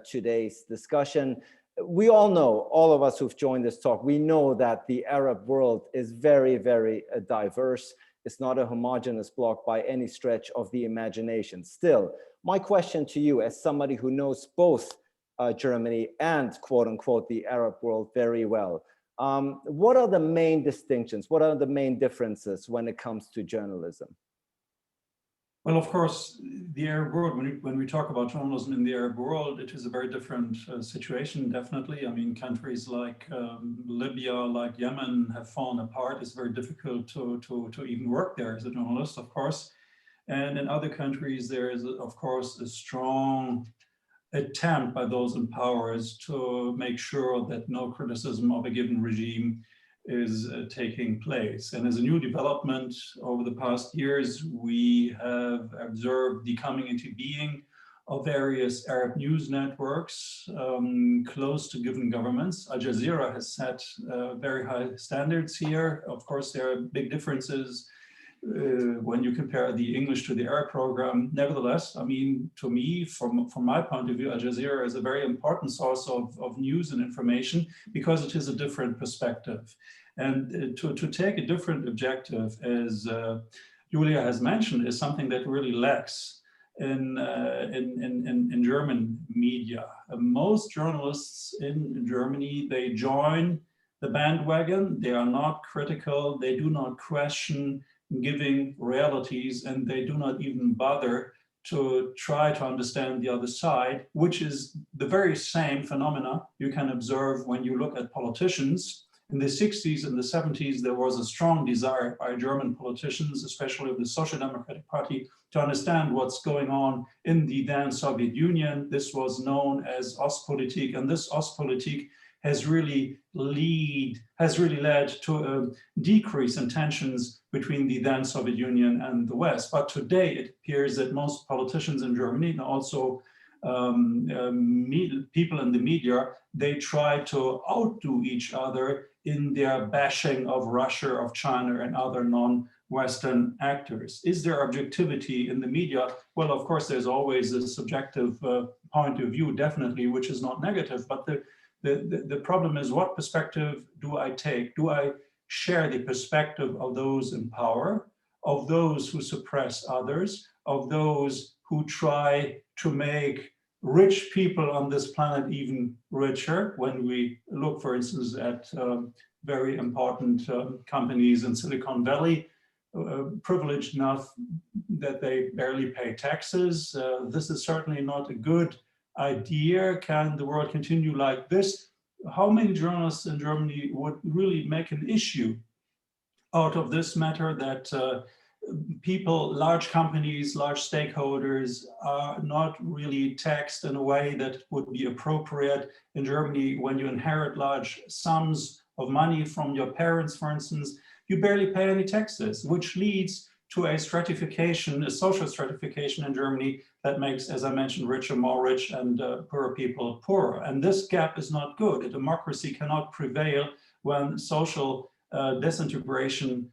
today's discussion. We all know, all of us who've joined this talk, we know that the Arab world is very, very diverse. It's not a homogeneous block by any stretch of the imagination. Still, my question to you, as somebody who knows both Germany and, quote unquote, the Arab world very well, what are the main distinctions? What are the main differences when it comes to journalism? Well, of course, the Arab world, when we talk about journalism in the Arab world, it is a very different situation, definitely. I mean, countries like Libya, like Yemen have fallen apart. It's very difficult to even work there as a journalist, of course. And in other countries, there is, of course, a strong attempt by those in power to make sure that no criticism of a given regime is taking place. And as a new development over the past years, we have observed the coming into being of various Arab news networks close to given governments. Al Jazeera has set very high standards here. Of course, there are big differences when you compare the English to the Arab program. Nevertheless, I mean, to me, from my point of view, Al Jazeera is a very important source of news and information because it is a different perspective. And to take a different objective, as Julia has mentioned, is something that really lacks in German media. Most journalists in Germany, they join the bandwagon. They are not critical. They do not question giving realities, and they do not even bother to try to understand the other side, which is the very same phenomena you can observe when you look at politicians. In the 60s and the 70s, there was a strong desire by German politicians, especially of the Social Democratic Party, to understand what's going on in the then Soviet Union. This was known as Ostpolitik, and this Ostpolitik has really led to a decrease in tensions between the then Soviet Union and the West. But today it appears that most politicians in Germany, and also people in the media, they try to outdo each other in their bashing of Russia, of China, and other non-Western actors. Is there objectivity in the media? Well, of course, there's always a subjective point of view, definitely, which is not negative, but the problem is, what perspective do I take? Do I share the perspective of those in power, of those who suppress others, of those who try to make rich people on this planet even richer? When we look, for instance, at very important companies in Silicon Valley, privileged enough that they barely pay taxes. This is certainly not a good idea. Can the world continue like this? How many journalists in Germany would really make an issue out of this matter, that people, large companies, large stakeholders are not really taxed in a way that would be appropriate in Germany? When you inherit large sums of money from your parents, for instance, you barely pay any taxes, which leads to a stratification, a social stratification in Germany that makes, as I mentioned, richer more rich and poorer people poorer. And this gap is not good. A democracy cannot prevail when social disintegration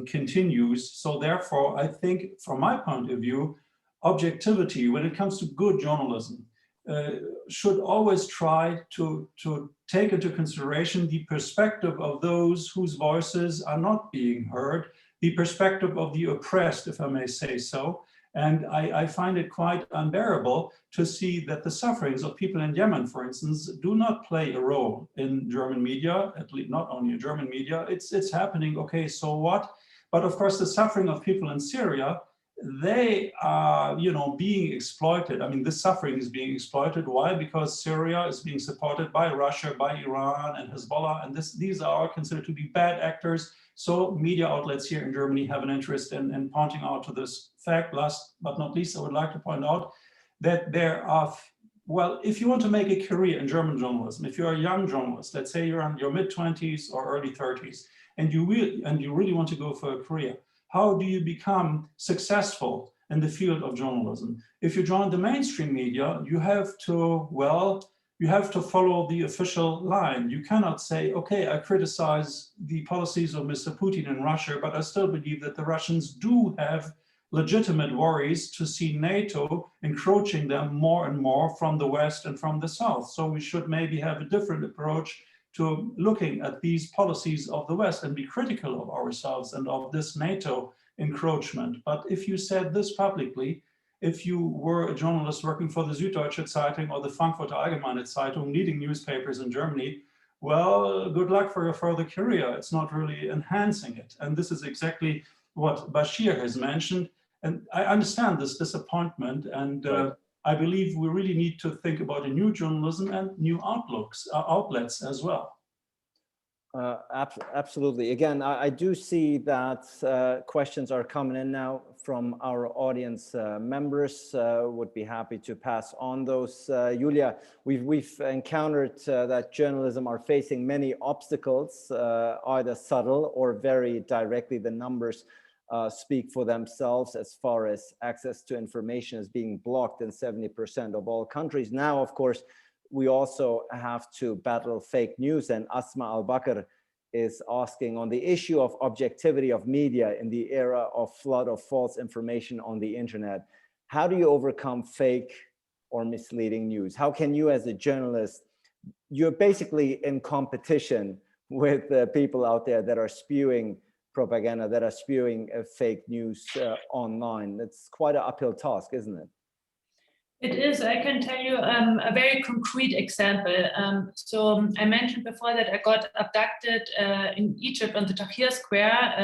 continues. So therefore, I think, from my point of view, objectivity, when it comes to good journalism, should always try to take into consideration the perspective of those whose voices are not being heard, the perspective of the oppressed, if I may say so. And I find it quite unbearable to see that the sufferings of people in Yemen, for instance, do not play a role in German media, at least not only in German media. It's happening, okay, so what? But of course, the suffering of people in Syria, they are, being exploited. I mean, this suffering is being exploited. Why? Because Syria is being supported by Russia, by Iran, and Hezbollah, and these are considered to be bad actors. So media outlets here in Germany have an interest in pointing out to this fact. Last but not least, I would like to point out that there are, well, if you want to make a career in German journalism, if you're a young journalist, let's say you're in your mid-20s or early 30s, and you really want to go for a career, how do you become successful in the field of journalism? If you join the mainstream media, you have to follow the official line. You cannot say, okay, I criticize the policies of Mr. Putin in Russia, but I still believe that the Russians do have legitimate worries to see NATO encroaching them more and more from the West and from the South. So we should maybe have a different approach to looking at these policies of the West and be critical of ourselves and of this NATO encroachment. But if you said this publicly, if you were a journalist working for the Süddeutsche Zeitung or the Frankfurter Allgemeine Zeitung, leading newspapers in Germany, well, good luck for your further career. It's not really enhancing it. And this is exactly what Bashir has mentioned. And I understand this disappointment, and Right. I believe we really need to think about a new journalism and new outlets as well. Absolutely. Again, I do see that questions are coming in now from our audience members. Would be happy to pass on those. Julia, we've encountered that journalism are facing many obstacles, either subtle or very directly. The numbers speak for themselves as far as access to information is being blocked in 70% of all countries. Now, of course, we also have to battle fake news, and Asma Al-Bakr is asking on the issue of objectivity of media in the era of flood of false information on the internet. How do you overcome fake or misleading news? How can you as a journalist, you're basically in competition with people out there that are spewing propaganda, that are spewing fake news online. It's quite an uphill task, isn't it? It is. I can tell you a very concrete example. So I mentioned before that I got abducted in Egypt on the Tahrir Square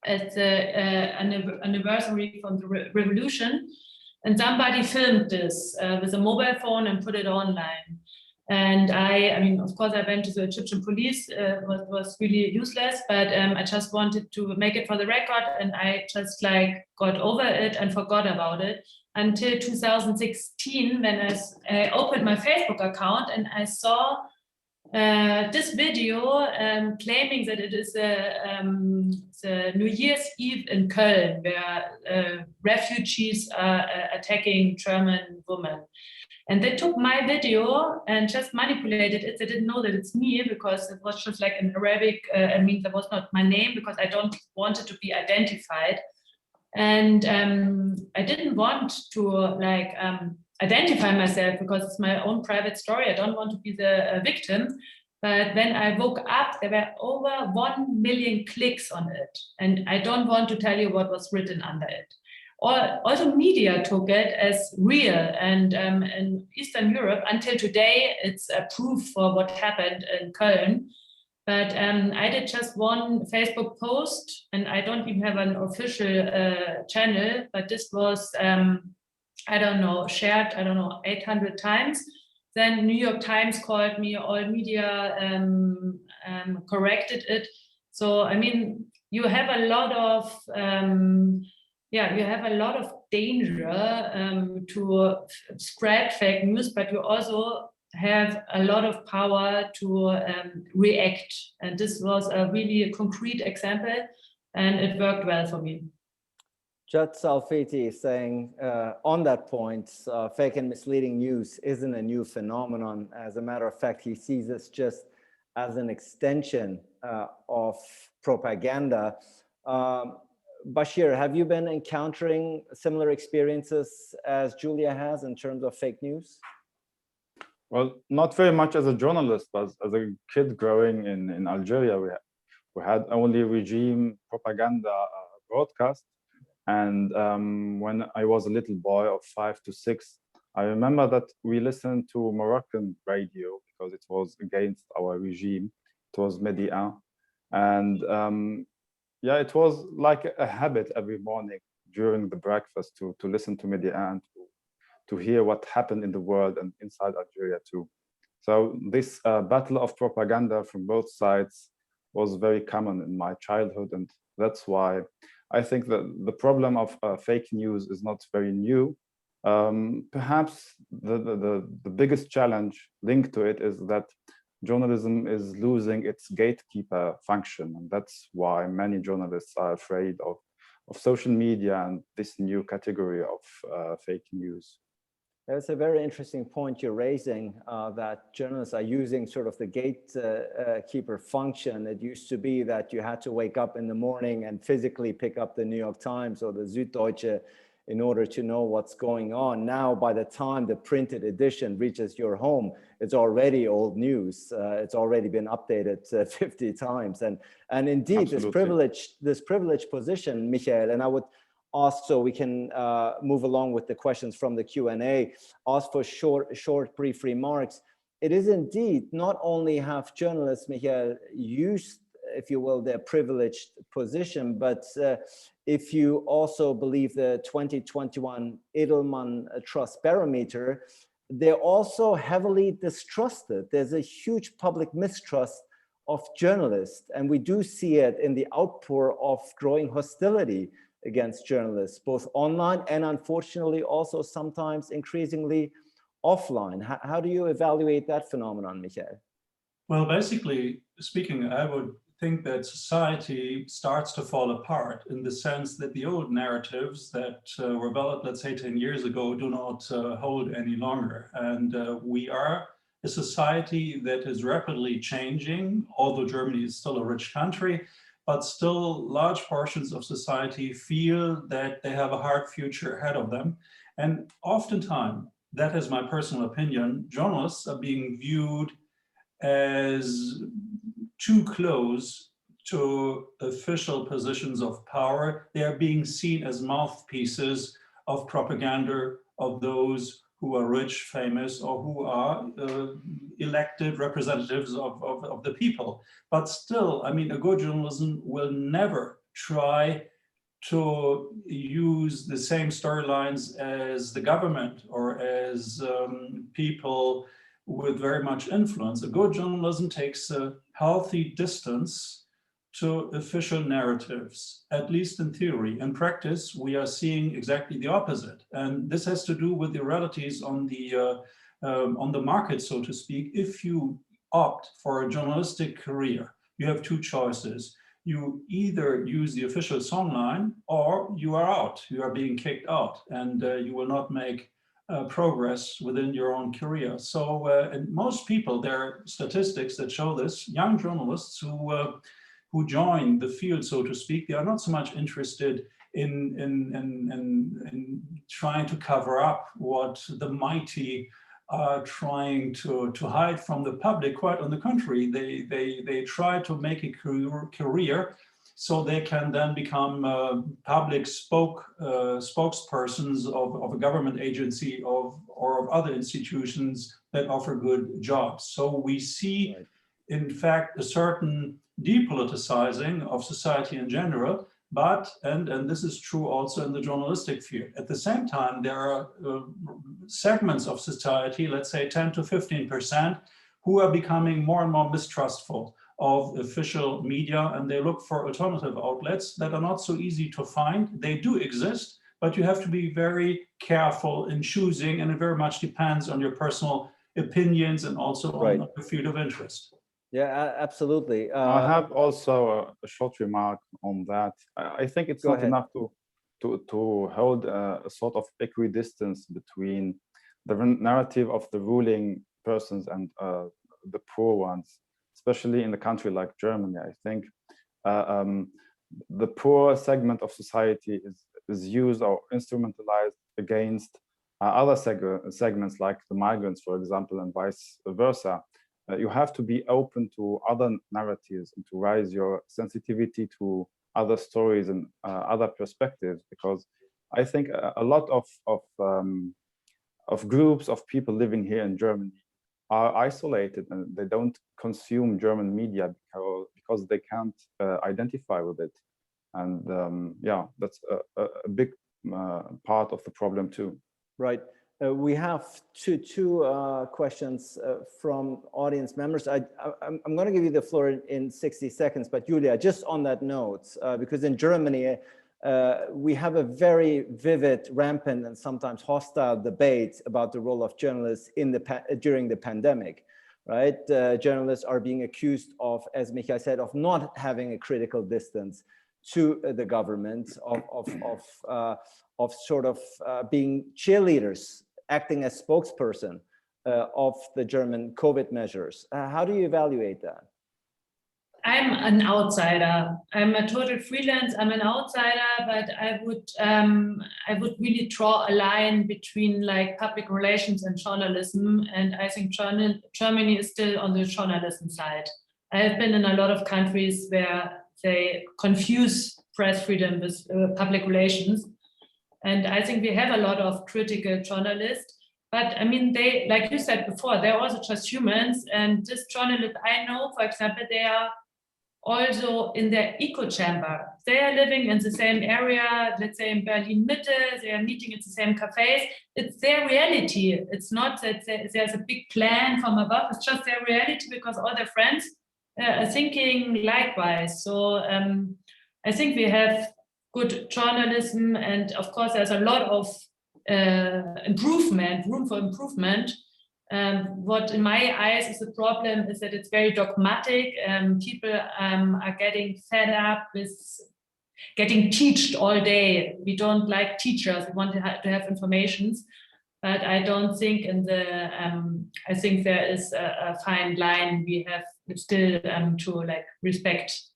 at the anniversary from the revolution, and somebody filmed this with a mobile phone and put it online. And I mean, of course, I went to the Egyptian police. Was really useless, but I just wanted to make it for the record, and I just like got over it and forgot about it until 2016, when I opened my Facebook account and I saw this video claiming that it is the New Year's Eve in Köln, where refugees are attacking German women. And they took my video and just manipulated it. They didn't know that it's me because it was just like in Arabic. I mean, that was not my name because I don't want it to be identified. And I didn't want to like identify myself because it's my own private story. I don't want to be the victim. But when I woke up, there were over 1 million clicks on it. And I don't want to tell you what was written under it. Also, media took it as real. And in Eastern Europe, until today, it's a proof for what happened in Köln. But I did just one Facebook post, and I don't even have an official channel, but this was, I don't know, shared, 800 times. Then New York Times called me, all media corrected it. So, I mean, you have a lot of, you have a lot of danger to spread fake news, but you also have a lot of power to react. And this was a really concrete example, and it worked well for me. Jud Salfiti saying on that point, fake and misleading news isn't a new phenomenon. As a matter of fact, he sees this just as an extension of propaganda. Bashir, have you been encountering similar experiences as Julia has in terms of fake news? Well, not very much as a journalist, but as a kid growing in Algeria, we had only regime propaganda broadcast. And when I was a little boy of 5 to 6, I remember that we listened to Moroccan radio because it was against our regime. It was Medi 1. And yeah, it was like a habit every morning during the breakfast to listen to Medi 1 and to hear what happened in the world and inside Algeria too. So this battle of propaganda from both sides was very common in my childhood. And that's why I think that the problem of fake news is not very new. Perhaps the biggest challenge linked to it is that journalism is losing its gatekeeper function. And that's why many journalists are afraid of social media and this new category of fake news. That's a very interesting point you're raising, that journalists are using sort of the gatekeeper function. It used to be that you had to wake up in the morning and physically pick up the New York Times or the Süddeutsche in order to know what's going on. Now, by the time the printed edition reaches your home, it's already old news. It's already been updated 50 times. And indeed, this privileged position, Michael, and I would ask, so we can move along with the questions from the Q&A, ask for short, brief remarks. It is indeed not only have journalists, Michael, used, if you will, their privileged position, but if you also believe the 2021 Edelman Trust Barometer, they're also heavily distrusted. There's a huge public mistrust of journalists, and we do see it in the outpour of growing hostility against journalists, both online and unfortunately also sometimes increasingly offline. How do you evaluate that phenomenon, Michael? Well, basically speaking, I would think that society starts to fall apart in the sense that the old narratives that were developed, let's say 10 years ago, do not hold any longer. And we are a society that is rapidly changing, although Germany is still a rich country, but still large portions of society feel that they have a hard future ahead of them. And oftentimes, that is my personal opinion, journalists are being viewed as too close to official positions of power. They are being seen as mouthpieces of propaganda of those who are rich, famous, or who are elected representatives of the people. But still, I mean, a good journalism will never try to use the same storylines as the government or as people with very much influence. A good journalism takes a healthy distance to official narratives, at least in theory. In practice, we are seeing exactly the opposite. And this has to do with the realities on the market, so to speak. If you opt for a journalistic career, you have two choices. You either use the official songline or you are out, you are being kicked out, and you will not make progress within your own career. So, and most people, there are statistics that show this, young journalists who join the field, so to speak, they are not so much interested in trying to cover up what the mighty are trying to hide from the public. Quite on the contrary, they try to make a career so they can then become public spokespersons of a government agency or of other institutions that offer good jobs. So we see, in fact, a certain depoliticizing of society in general, but, and this is true also in the journalistic field. At the same time, there are segments of society, let's say 10 to 15%, who are becoming more and more mistrustful of official media, and they look for alternative outlets that are not so easy to find. They do exist, but you have to be very careful in choosing, and it very much depends on your personal opinions and also on your field of interest. Yeah, absolutely. I have also a short remark on that. I think it's not enough to hold a sort of equidistance between the narrative of the ruling persons and the poor ones, especially in a country like Germany. I think the poor segment of society is used or instrumentalized against other segments like the migrants, for example, and vice versa. You have to be open to other narratives and to raise your sensitivity to other stories and other perspectives, because I think a lot of groups of people living here in Germany are isolated and they don't consume German media because they can't identify with it. And yeah, that's a big part of the problem too. Right. We have two questions from audience members. I'm going to give you the floor in 60 seconds, but Julia, just on that note, because in Germany, we have a very vivid, rampant, and sometimes hostile debate about the role of journalists during the pandemic, right? Journalists are being accused of, as Michael said, of not having a critical distance to the government, of sort of being cheerleaders, acting as spokesperson of the German COVID measures. How do you evaluate that? I'm an outsider. I'm a total freelance. I'm an outsider, but I would really draw a line between like public relations and journalism. And I think Germany is still on the journalism side. I have been in a lot of countries where they confuse press freedom with public relations. And I think we have a lot of critical journalists, but I mean, they, like you said before, they're also just humans. And this journalist I know, for example, they are also in their echo chamber. They are living in the same area, let's say in Berlin Mitte, they are meeting at the same cafes. It's their reality. It's not that there's a big plan from above, it's just their reality because all their friends are thinking likewise. So I think we have good journalism, and of course there's a lot of room for improvement. What in my eyes is a problem is that it's very dogmatic. People are getting fed up with getting taught all day. We don't like teachers, we want to have informations, but I don't think in the, I think there is a fine line we have still to like respect.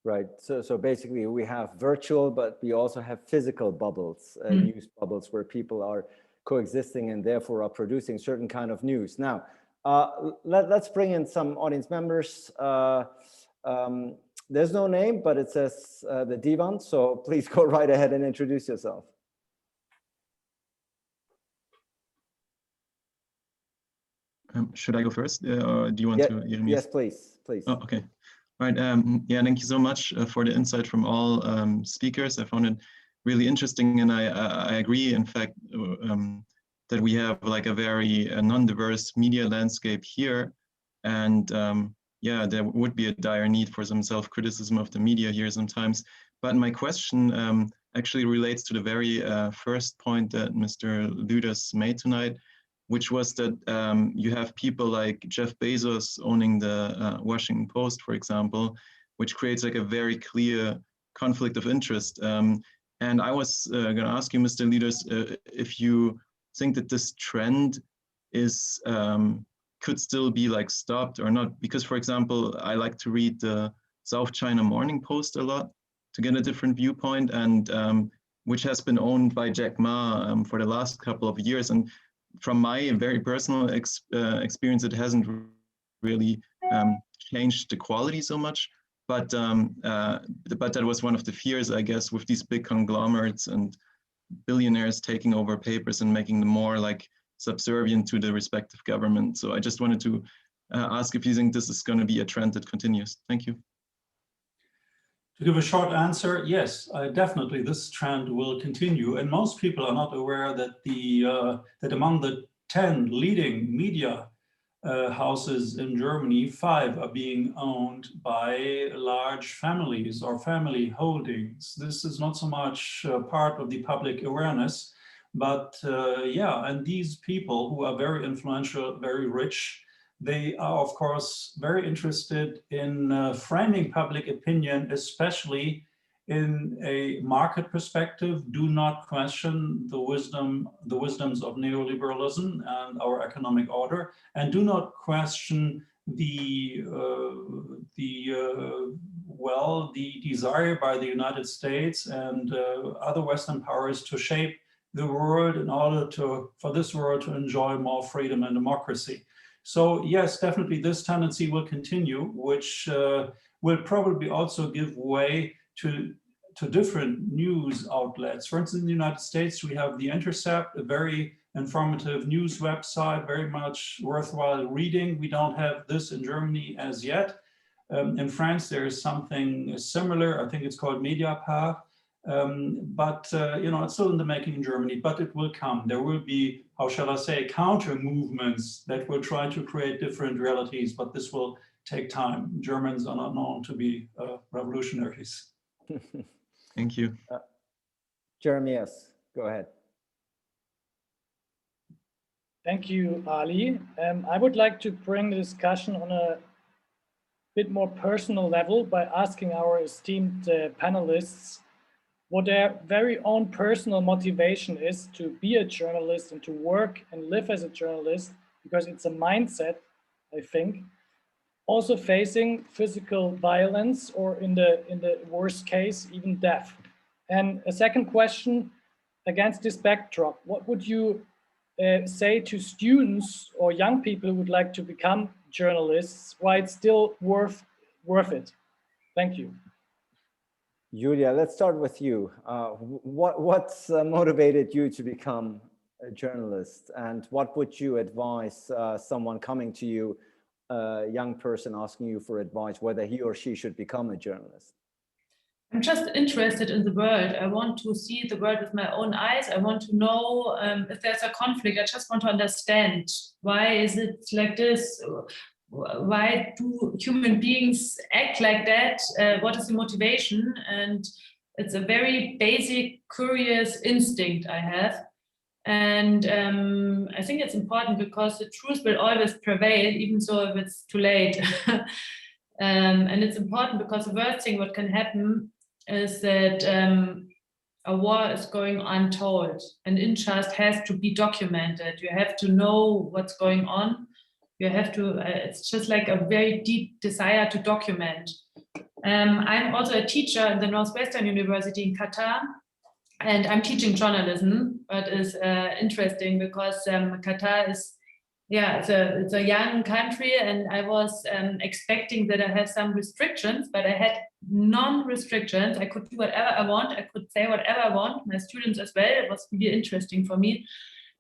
Right. So basically we have virtual, but we also have physical bubbles, news bubbles, where people are coexisting and therefore are producing certain kind of news. Now, let's bring in some audience members. There's no name, but it says the Divan. So please go right ahead and introduce yourself. Should I go first, or do you want to? Yes, please. Oh, okay. All right. Yeah, thank you so much for the insight from all speakers. I found it really interesting, and I agree, in fact, that we have like a very non-diverse media landscape here, and yeah, there would be a dire need for some self-criticism of the media here sometimes. But my question actually relates to the very first point that Mr. Ludas made tonight, which was that you have people like Jeff Bezos owning the Washington Post, for example, which creates like a very clear conflict of interest. And I was going to ask you, Mr. Leaders, if you think that this trend is could still be like stopped or not, because, for example, I like to read the South China Morning Post a lot to get a different viewpoint, and which has been owned by Jack Ma for the last couple of years. And from my very personal experience, it hasn't really changed the quality so much. But that was one of the fears, I guess, with these big conglomerates and billionaires taking over papers and making them more like subservient to the respective government. So I just wanted to ask if you think this is going to be a trend that continues. Thank you. To give a short answer, yes, definitely this trend will continue. And most people are not aware that that among the 10 leading media houses in Germany, 5 are being owned by large families or family holdings. This is not so much part of the public awareness, but yeah, and these people who are very influential, very rich, they are, of course, very interested in framing public opinion, especially in a market perspective. Do not question the wisdoms of neoliberalism and our economic order, and do not question the desire by the United States and other Western powers to shape the world in order for this world to enjoy more freedom and democracy. So yes, definitely this tendency will continue, which will probably also give way to different news outlets. For instance, in the United States, we have The Intercept, a very informative news website, very much worthwhile reading. We don't have this in Germany as yet. In France, there is something similar. I think it's called Mediapart. But you know, it's still in the making in Germany, but it will come. There will be, how shall I say, counter movements that will try to create different realities, but this will take time. Germans are not known to be revolutionaries. Thank you. Jeremy, yes, go ahead. Thank you, Ali. I would like to bring the discussion on a bit more personal level by asking our esteemed panelists what their very own personal motivation is to be a journalist and to work and live as a journalist, because it's a mindset, I think. Also facing physical violence, or in the worst case, even death. And a second question, against this backdrop, what would you say to students or young people who would like to become journalists, why it's still worth it? Thank you. Julia, let's start with you. What's motivated you to become a journalist, and what would you advise someone coming to you, a young person asking you for advice, whether he or she should become a journalist? I'm just interested in the world. I want to see the world with my own eyes. I want to know if there's a conflict. I just want to understand, why is it like this? Why do human beings act like that? What is the motivation? And it's a very basic, curious instinct I have. And I think it's important because the truth will always prevail, even so if it's too late. And it's important because the worst thing what can happen is that a war is going untold, and interest has to be documented. You have to know what's going on. You have to, it's just like a very deep desire to document. I'm also a teacher in the Northwestern University in Qatar, and I'm teaching journalism, but it's interesting because Qatar is, yeah, it's a young country, and I was expecting that I have some restrictions, but I had non-restrictions. I could do whatever I want. I could say whatever I want. My students as well. It was really interesting for me.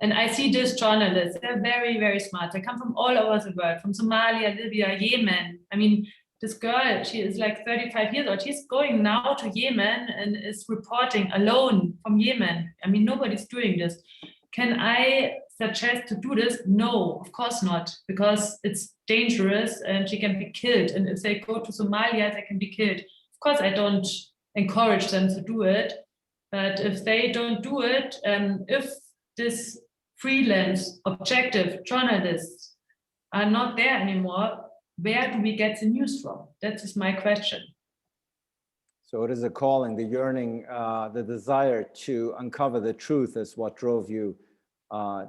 And I see these journalists, they're very, very smart. They come from all over the world, from Somalia, Libya, Yemen. I mean, this girl, she is like 35 years old. She's going now to Yemen and is reporting alone from Yemen. I mean, nobody's doing this. Can I suggest to do this? No, of course not, because it's dangerous and she can be killed. And if they go to Somalia, they can be killed. Of course, I don't encourage them to do it. But if they don't do it, if this freelance, objective journalists are not there anymore, where do we get the news from? That is my question. So it is a calling, the yearning, the desire to uncover the truth is what drove you to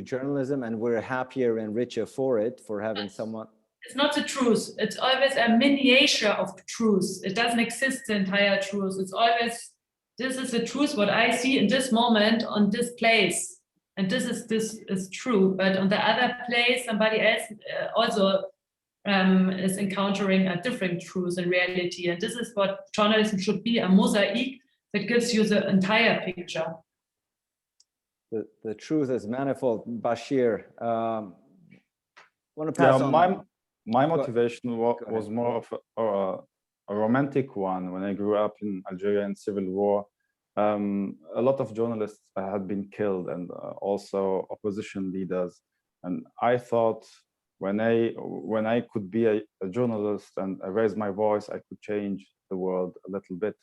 journalism, and we're happier and richer for it, for having someone. It's not the truth. It's always a miniature of the truth. It doesn't exist, the entire truth. It's always, this is the truth, what I see in this moment on this place. And this is true. But on the other place, somebody else also is encountering a different truth and reality. And this is what journalism should be, a mosaic that gives you the entire picture. The truth is manifold. Bashir, want to pass on? My motivation was more of a romantic one. When I grew up in Algeria in civil war, a lot of journalists had been killed, and also opposition leaders. And I thought when I could be a journalist and raise my voice, I could change the world a little bit.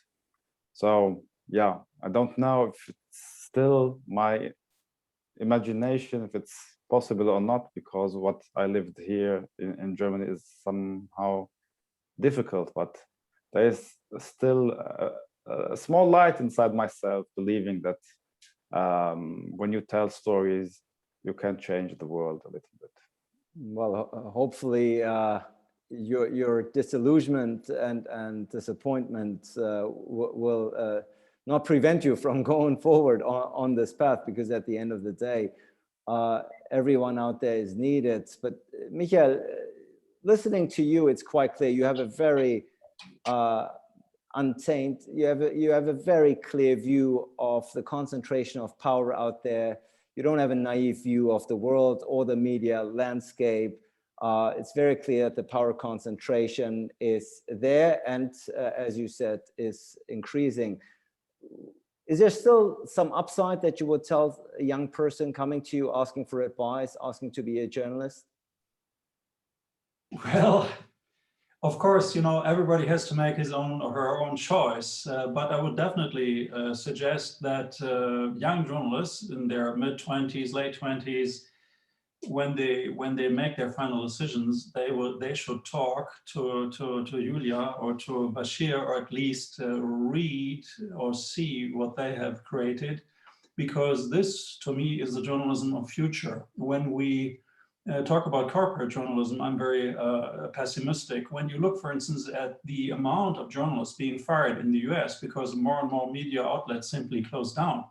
So yeah, I don't know if it's still my imagination, if it's possible or not, because what I lived here in Germany is somehow difficult, but there is still a small light inside myself, believing that when you tell stories, you can change the world a little bit. Well, hopefully your disillusionment and disappointment will not prevent you from going forward on this path, because at the end of the day, everyone out there is needed. But Michael, listening to you, it's quite clear you have a very untamed, you have a very clear view of the concentration of power out there. You don't have a naive view of the world or the media landscape. It's very clear that the power concentration is there, and as you said, is increasing. Is there still some upside that you would tell a young person coming to you asking for advice, asking to be a journalist? Well, of course, you know, everybody has to make his own or her own choice, but I would definitely suggest that young journalists in their mid-20s, late 20s, when they make their final decisions, they should talk to Julia or to Bashir, or at least read or see what they have created, because this, to me, is the journalism of future. When we talk about corporate journalism, I'm very pessimistic. When you look, for instance, at the amount of journalists being fired in the US because more and more media outlets simply close down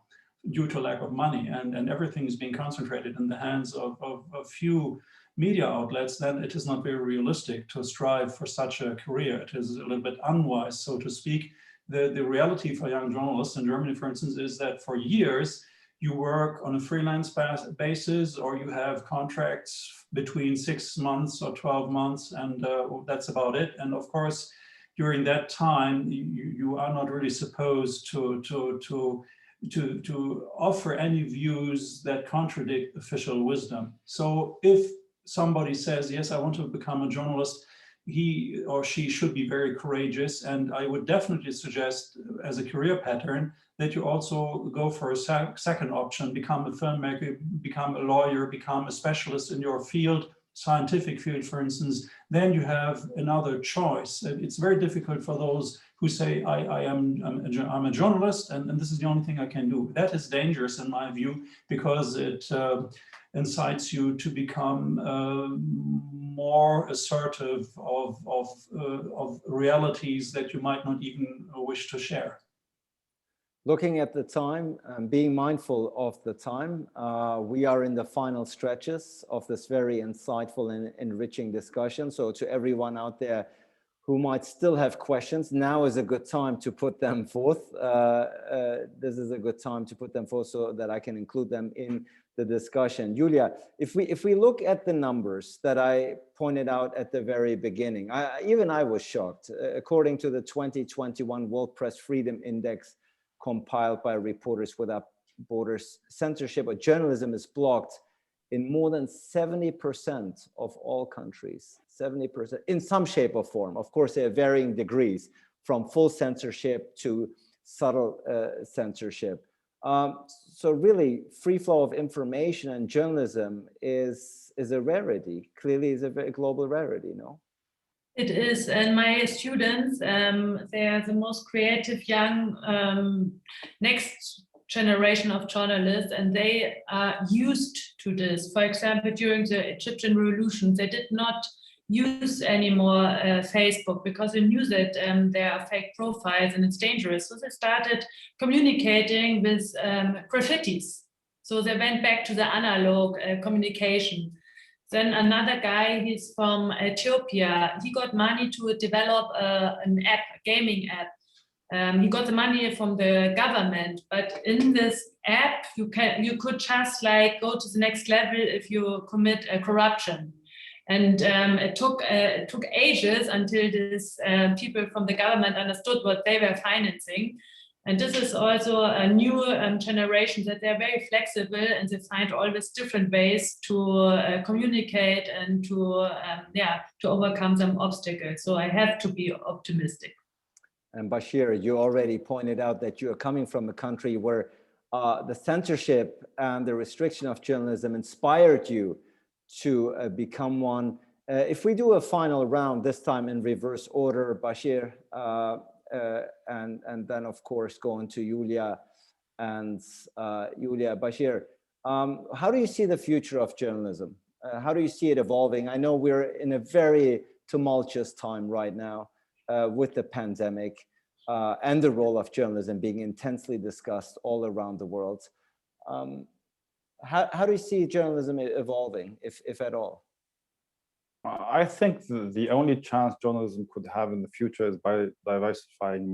due to lack of money, and everything is being concentrated in the hands of a few media outlets, then it is not very realistic to strive for such a career. It is a little bit unwise, so to speak. The reality for young journalists in Germany, for instance, is that for years, you work on a freelance basis, or you have contracts between 6 months or 12 months, and that's about it. And of course, during that time, you are not really supposed to offer any views that contradict official wisdom. So if somebody says, yes, I want to become a journalist, he or she should be very courageous. And I would definitely suggest as a career pattern that you also go for a second option, become a filmmaker, become a lawyer, become a specialist in your field, scientific field, for instance. Then you have another choice. It's very difficult for those who say, I'm a journalist and this is the only thing I can do. That is dangerous in my view, because it incites you to become more assertive of realities that you might not even wish to share. Looking at the time and being mindful of the time, we are in the final stretches of this very insightful and enriching discussion. So to everyone out there who might still have questions, now is a good time to put them forth. This is a good time to put them forth so that I can include them in the discussion. Julia, if we look at the numbers that I pointed out at the very beginning, even I was shocked. According to the 2021 World Press Freedom Index compiled by Reporters Without Borders, censorship or journalism is blocked in more than 70% of all countries, 70% in some shape or form. Of course, there are varying degrees from full censorship to subtle censorship. So really, free flow of information and journalism is a rarity. Clearly, is a very global rarity, no? It is, and my students, they are the most creative young next generation of journalists, and they are used to this. For example, during the Egyptian revolution, they did not use anymore Facebook because they knew that there are fake profiles and it's dangerous. So they started communicating with graffitis. So they went back to the analog communication. Then another guy, he's from Ethiopia. He got money to develop an app, a gaming app. He got the money from the government, but in this app, you could just like go to the next level if you commit corruption. And it took ages until these people from the government understood what they were financing. And this is also a new generation that they're very flexible and they find always different ways to communicate and to overcome some obstacles. So I have to be optimistic. And Bashir, you already pointed out that you are coming from a country where the censorship and the restriction of journalism inspired you to become one. If we do a final round, this time in reverse order, Bashir, and then of course going to Julia and Julia. Bashir, how do you see the future of journalism? How do you see it evolving? I know we're in a very tumultuous time right now with the pandemic and the role of journalism being intensely discussed all around the world. How do you see journalism evolving, if at all? I think the only chance journalism could have in the future is by diversifying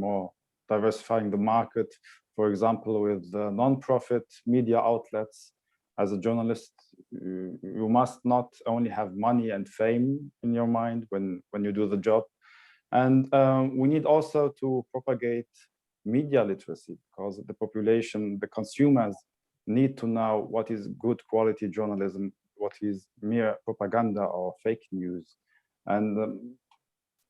the market. For example, with non-profit media outlets. As a journalist, you must not only have money and fame in your mind when you do the job. And we need also to propagate media literacy, because the population, the consumers, need to know what is good quality journalism, what is mere propaganda or fake news. And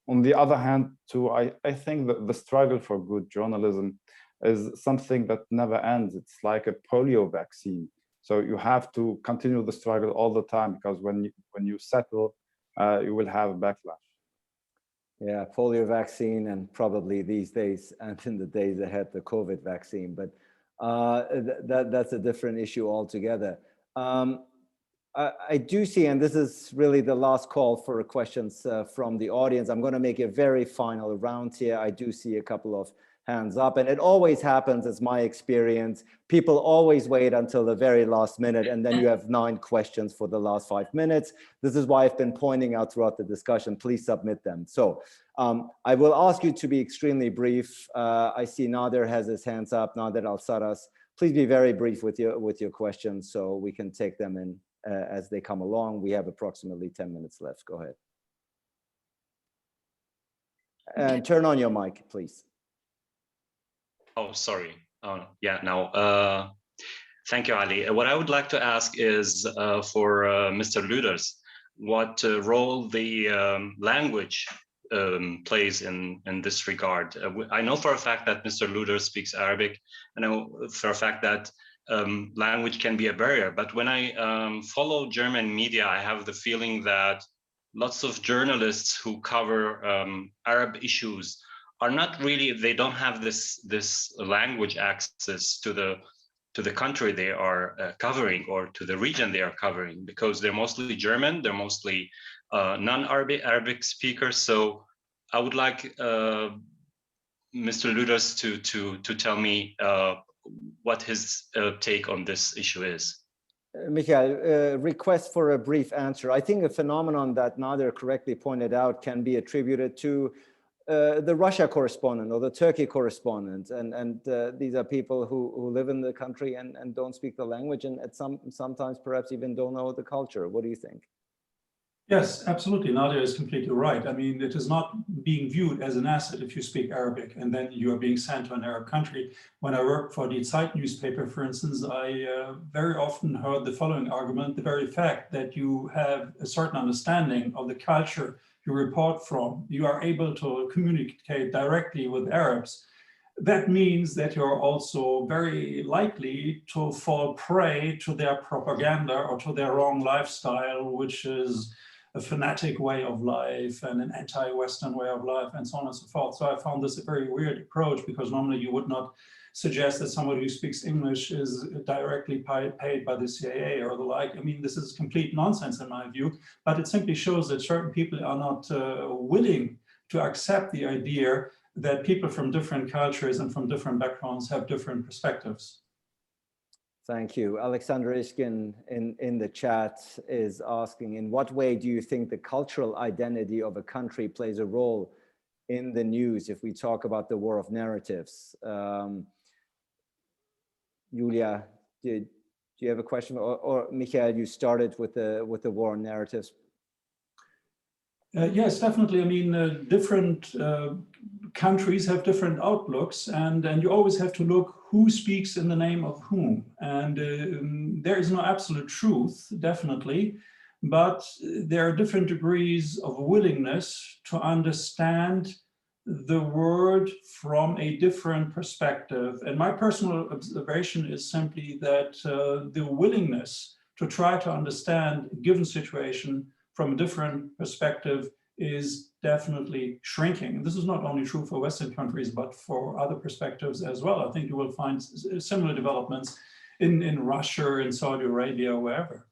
on the other hand, too, I think that the struggle for good journalism is something that never ends. It's like a polio vaccine. So you have to continue the struggle all the time, because when you settle, you will have a backlash. Yeah, polio vaccine, and probably these days and in the days ahead, the COVID vaccine. But that's a different issue altogether. I do see, and this is really the last call for questions from the audience. I'm going to make a very final round here. I do see a couple of hands up, and it always happens, it's my experience. People always wait until the very last minute, and then you have 9 questions for the last 5 minutes. This is why I've been pointing out throughout the discussion, please submit them. So I will ask you to be extremely brief. I see Nader has his hands up, Nader Al-Saras. Please be very brief with your questions so we can take them in as they come along. We have approximately 10 minutes left. Go ahead. And turn on your mic, please. Oh, sorry. Yeah, now, thank you, Ali. What I would like to ask is for Mr. Luders, what role the language plays in this regard. I know for a fact that Mr. Luders speaks Arabic. I know for a fact that language can be a barrier, but when I follow German media, I have the feeling that lots of journalists who cover Arab issues are not really, they don't have this language access to the country they are covering, or to the region they are covering, because they're mostly German, they're mostly non-Arabic speakers. So I would like Mr. Luders to tell me what his take on this issue is. Michael, request for a brief answer. I think a phenomenon that Nader correctly pointed out can be attributed to the Russia correspondent or the Turkey correspondent, and these are people who live in the country and don't speak the language, and sometimes perhaps even don't know the culture. What do you think? Yes, absolutely. Nadia is completely right. I mean, it is not being viewed as an asset if you speak Arabic and then you are being sent to an Arab country. When I worked for the Zeit newspaper, for instance, I very often heard the following argument: the very fact that you have a certain understanding of the culture you report from, you are able to communicate directly with Arabs. That means that you're also very likely to fall prey to their propaganda or to their wrong lifestyle, which is a fanatic way of life and an anti-Western way of life, and so on and so forth. So I found this a very weird approach, because normally you would not suggest that somebody who speaks English is directly paid by the CIA or the like. I mean, this is complete nonsense in my view, but it simply shows that certain people are not willing to accept the idea that people from different cultures and from different backgrounds have different perspectives. Thank you. Alexander Ishkin in the chat is asking, in what way do you think the cultural identity of a country plays a role in the news if we talk about the war of narratives? Julia, do you have a question? Or Michael, you started with the war on narratives. Yes, definitely. I mean, different countries have different outlooks, and you always have to look who speaks in the name of whom. And there is no absolute truth, definitely, but there are different degrees of willingness to understand the word from a different perspective. And my personal observation is simply that the willingness to try to understand a given situation from a different perspective is definitely shrinking. And this is not only true for Western countries, but for other perspectives as well. I think you will find similar developments in Russia, in Saudi Arabia, wherever.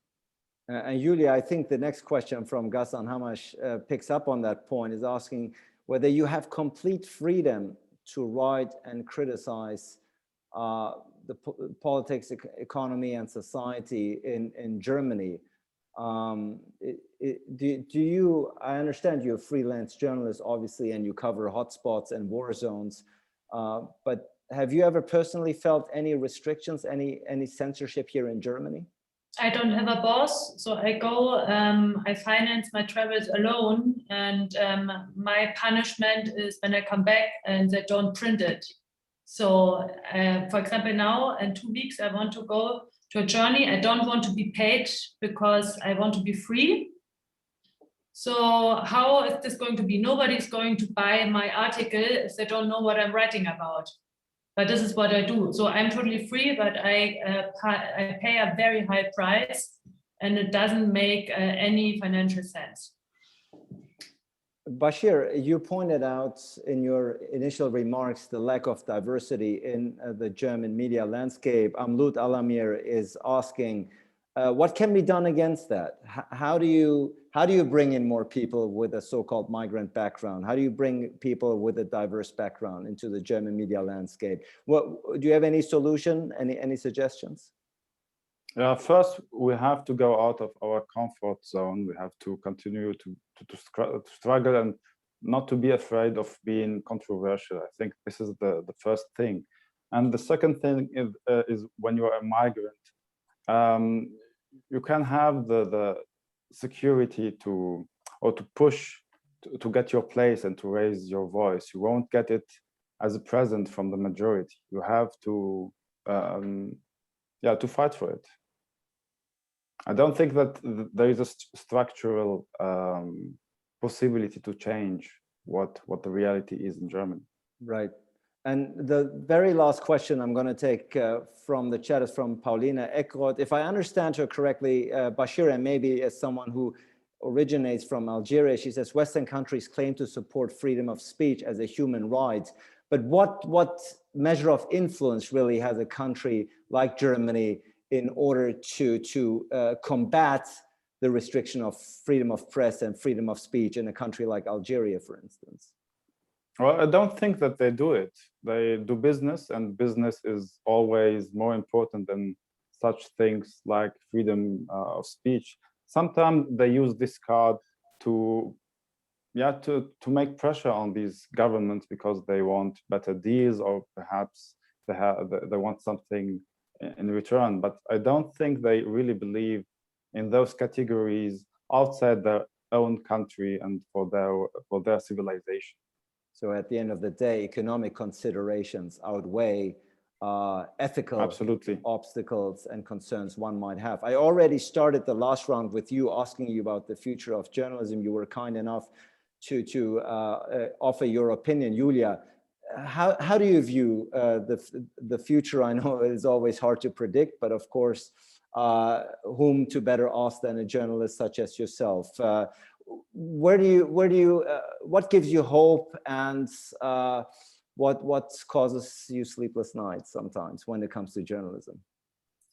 And Julia, I think the next question from Ghassan Hamash picks up on that point, is asking whether you have complete freedom to write and criticize the politics, economy, and society in Germany. Do you, I understand you're a freelance journalist, obviously, and you cover hotspots and war zones, but have you ever personally felt any restrictions, any censorship here in Germany? I don't have a boss, so I go, I finance my travels alone, and my punishment is when I come back and they don't print it. So, for example, now in 2 weeks, I want to go to a journey. I don't want to be paid because I want to be free. So how is this going to be? Nobody's going to buy my article if they don't know what I'm writing about. But this is what I do. So I'm totally free, but I pay a very high price, and it doesn't make any financial sense. Bashir, you pointed out in your initial remarks the lack of diversity in the German media landscape. Amlut Alamir is asking, what can be done against that? How do you bring in more people with a so-called migrant background? How do you bring people with a diverse background into the German media landscape? Do you have any solution, any suggestions? First, we have to go out of our comfort zone. We have to continue to struggle and not to be afraid of being controversial. I think this is the first thing. And the second thing is when you are a migrant, you can have the security to push to get your place and to raise your voice. You won't get it as a present from the majority. You have to to fight for it. I don't think that there is a structural possibility to change what the reality is in Germany. Right. And the very last question I'm going to take from the chat is from Paulina Eckroth. If I understand her correctly, Bashir, and maybe as someone who originates from Algeria, she says Western countries claim to support freedom of speech as a human right. But what measure of influence really has a country like Germany in order to combat the restriction of freedom of press and freedom of speech in a country like Algeria, for instance? Well, I don't think that they do it. They do business, and business is always more important than such things like freedom of speech. Sometimes they use this card to yeah, to make pressure on these governments because they want better deals, or perhaps they want something in return. But I don't think they really believe in those categories outside their own country and for their civilization. So at the end of the day, economic considerations outweigh ethical Absolutely obstacles and concerns one might have. I already started the last round with you, asking you about the future of journalism. You were kind enough to offer your opinion. Julia, how do you view the future? I know it is always hard to predict, but of course, whom to better ask than a journalist such as yourself? What gives you hope, and what causes you sleepless nights sometimes when it comes to journalism?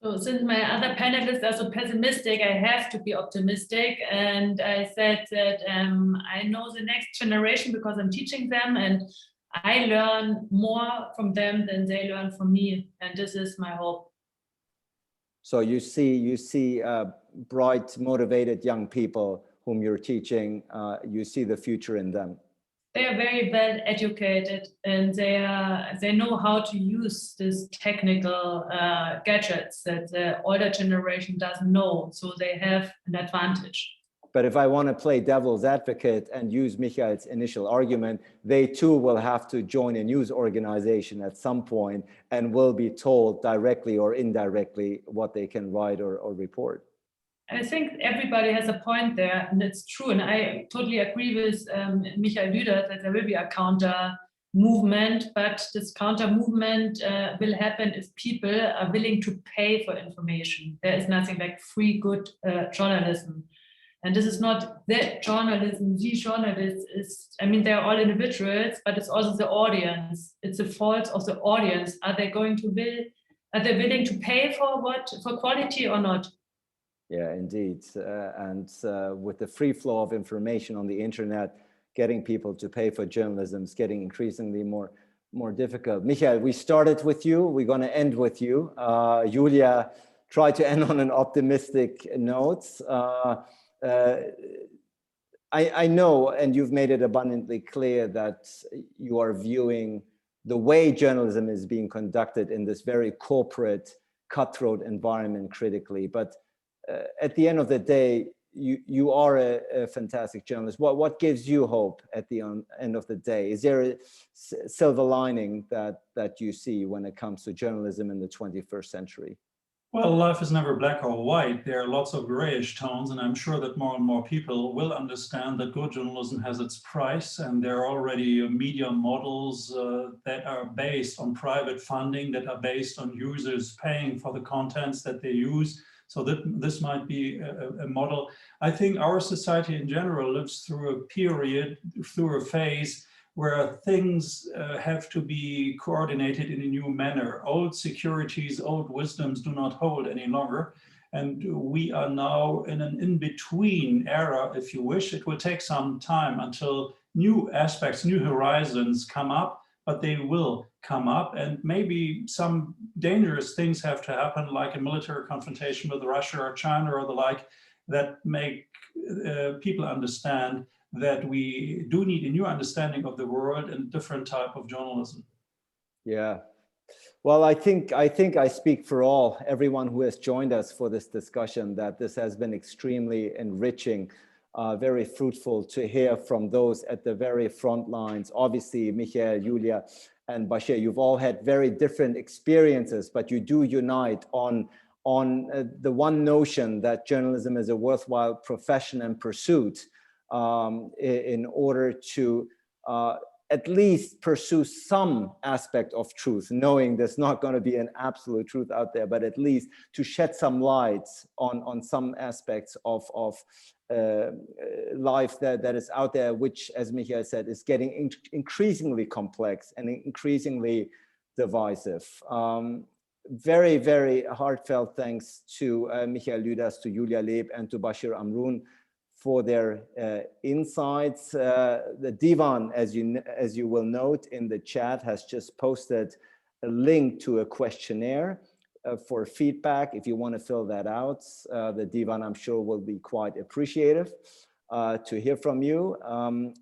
So since my other panelists are so pessimistic, I have to be optimistic. And I said that I know the next generation because I'm teaching them, and I learn more from them than they learn from me. And this is my hope. So you see bright, motivated young people whom you're teaching. You see the future in them. They are very well educated, and they know how to use these technical gadgets that the older generation doesn't know. So they have an advantage. But if I want to play devil's advocate and use Michael's initial argument, they too will have to join a news organization at some point and will be told directly or indirectly what they can write or report. I think everybody has a point there, and it's true. And I totally agree with Michael Lüders that there will be a counter movement, but this counter movement will happen if people are willing to pay for information. There is nothing like free good journalism. And this is not the journalism, the journalist is, I mean, they're all individuals, but it's also the audience. It's the fault of the audience. Are they willing to pay for quality or not? Yeah, indeed. And with the free flow of information on the internet, getting people to pay for journalism is getting increasingly more difficult. Michael, we started with you. We're going to end with you. Julia, try to end on an optimistic note. I know, and you've made it abundantly clear, that you are viewing the way journalism is being conducted in this very corporate, cutthroat environment critically. But at the end of the day, you are a fantastic journalist. What gives you hope at the end of the day? Is there a silver lining that you see when it comes to journalism in the 21st century? Well, life is never black or white. There are lots of grayish tones, and I'm sure that more and more people will understand that good journalism has its price, and there are already media models that are based on private funding, that are based on users paying for the contents that they use. So that this might be a model. I think our society in general lives through a period, through a phase where things have to be coordinated in a new manner. Old securities, old wisdoms do not hold any longer. And we are now in an in-between era, if you wish. It will take some time until new aspects, new horizons come up, but they will come up. And maybe some dangerous things have to happen, like a military confrontation with Russia or China or the like, that make people understand that we do need a new understanding of the world and different type of journalism. Yeah. Well, I think I speak for everyone who has joined us for this discussion, that this has been extremely enriching, very fruitful to hear from those at the very front lines. Obviously, Michael, Julia, and Bashir, you've all had very different experiences, but you do unite on the one notion that journalism is a worthwhile profession and pursuit, in order to at least pursue some aspect of truth, knowing there's not going to be an absolute truth out there, but at least to shed some light on some aspects of life that is out there, which, as Michael said, is getting increasingly complex and increasingly divisive. Very, very heartfelt thanks to Michael Lüders, to Julia Leeb, and to Bashir Amroun for their insights. The Divan, as you will note in the chat, has just posted a link to a questionnaire for feedback. If you want to fill that out, the Divan, I'm sure, will be quite appreciative. to hear from you.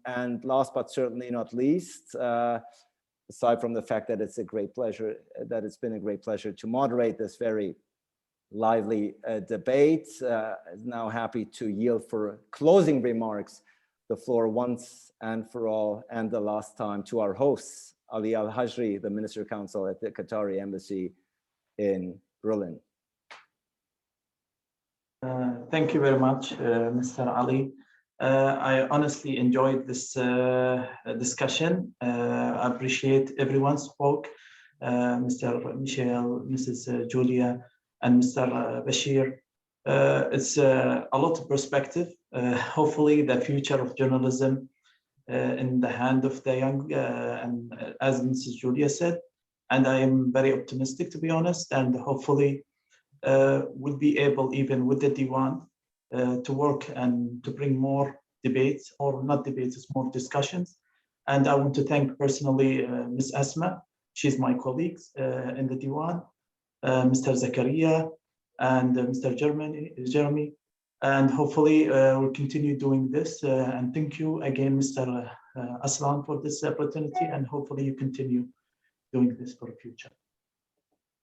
And last but certainly not least, aside from the fact that it's been a great pleasure to moderate this very lively debate, now happy to yield for closing remarks the floor once and for all and the last time to our hosts, Ali Al-Hajri, the Minister Counsel at the Qatari Embassy in Berlin. Thank you very much, Mr. Ali. I honestly enjoyed this discussion. I appreciate everyone spoke, Mr. Michel, Mrs. Julia, and Mr. Bashir. It's a lot of perspective. Hopefully the future of journalism in the hand of the young, and as Mrs. Julia said, and I am very optimistic, to be honest, and hopefully we'll be able, even with the Divan, to work and to bring more debates, or not debates, it's more discussions. And I want to thank personally Ms. Asma, she's my colleague in the Divan, Mr. Zakaria, and Mr. Jeremy, and hopefully we'll continue doing this. And thank you again, Mr. Aslan, for this opportunity, and hopefully you continue doing this for the future.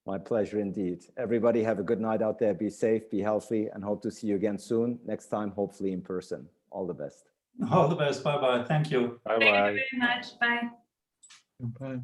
My pleasure indeed. Everybody have a good night out there. Be safe, be healthy, and hope to see you again soon. Next time, hopefully in person. All the best. All the best. Bye-bye. Thank you. Bye-bye. Thank you very much. Bye. Bye.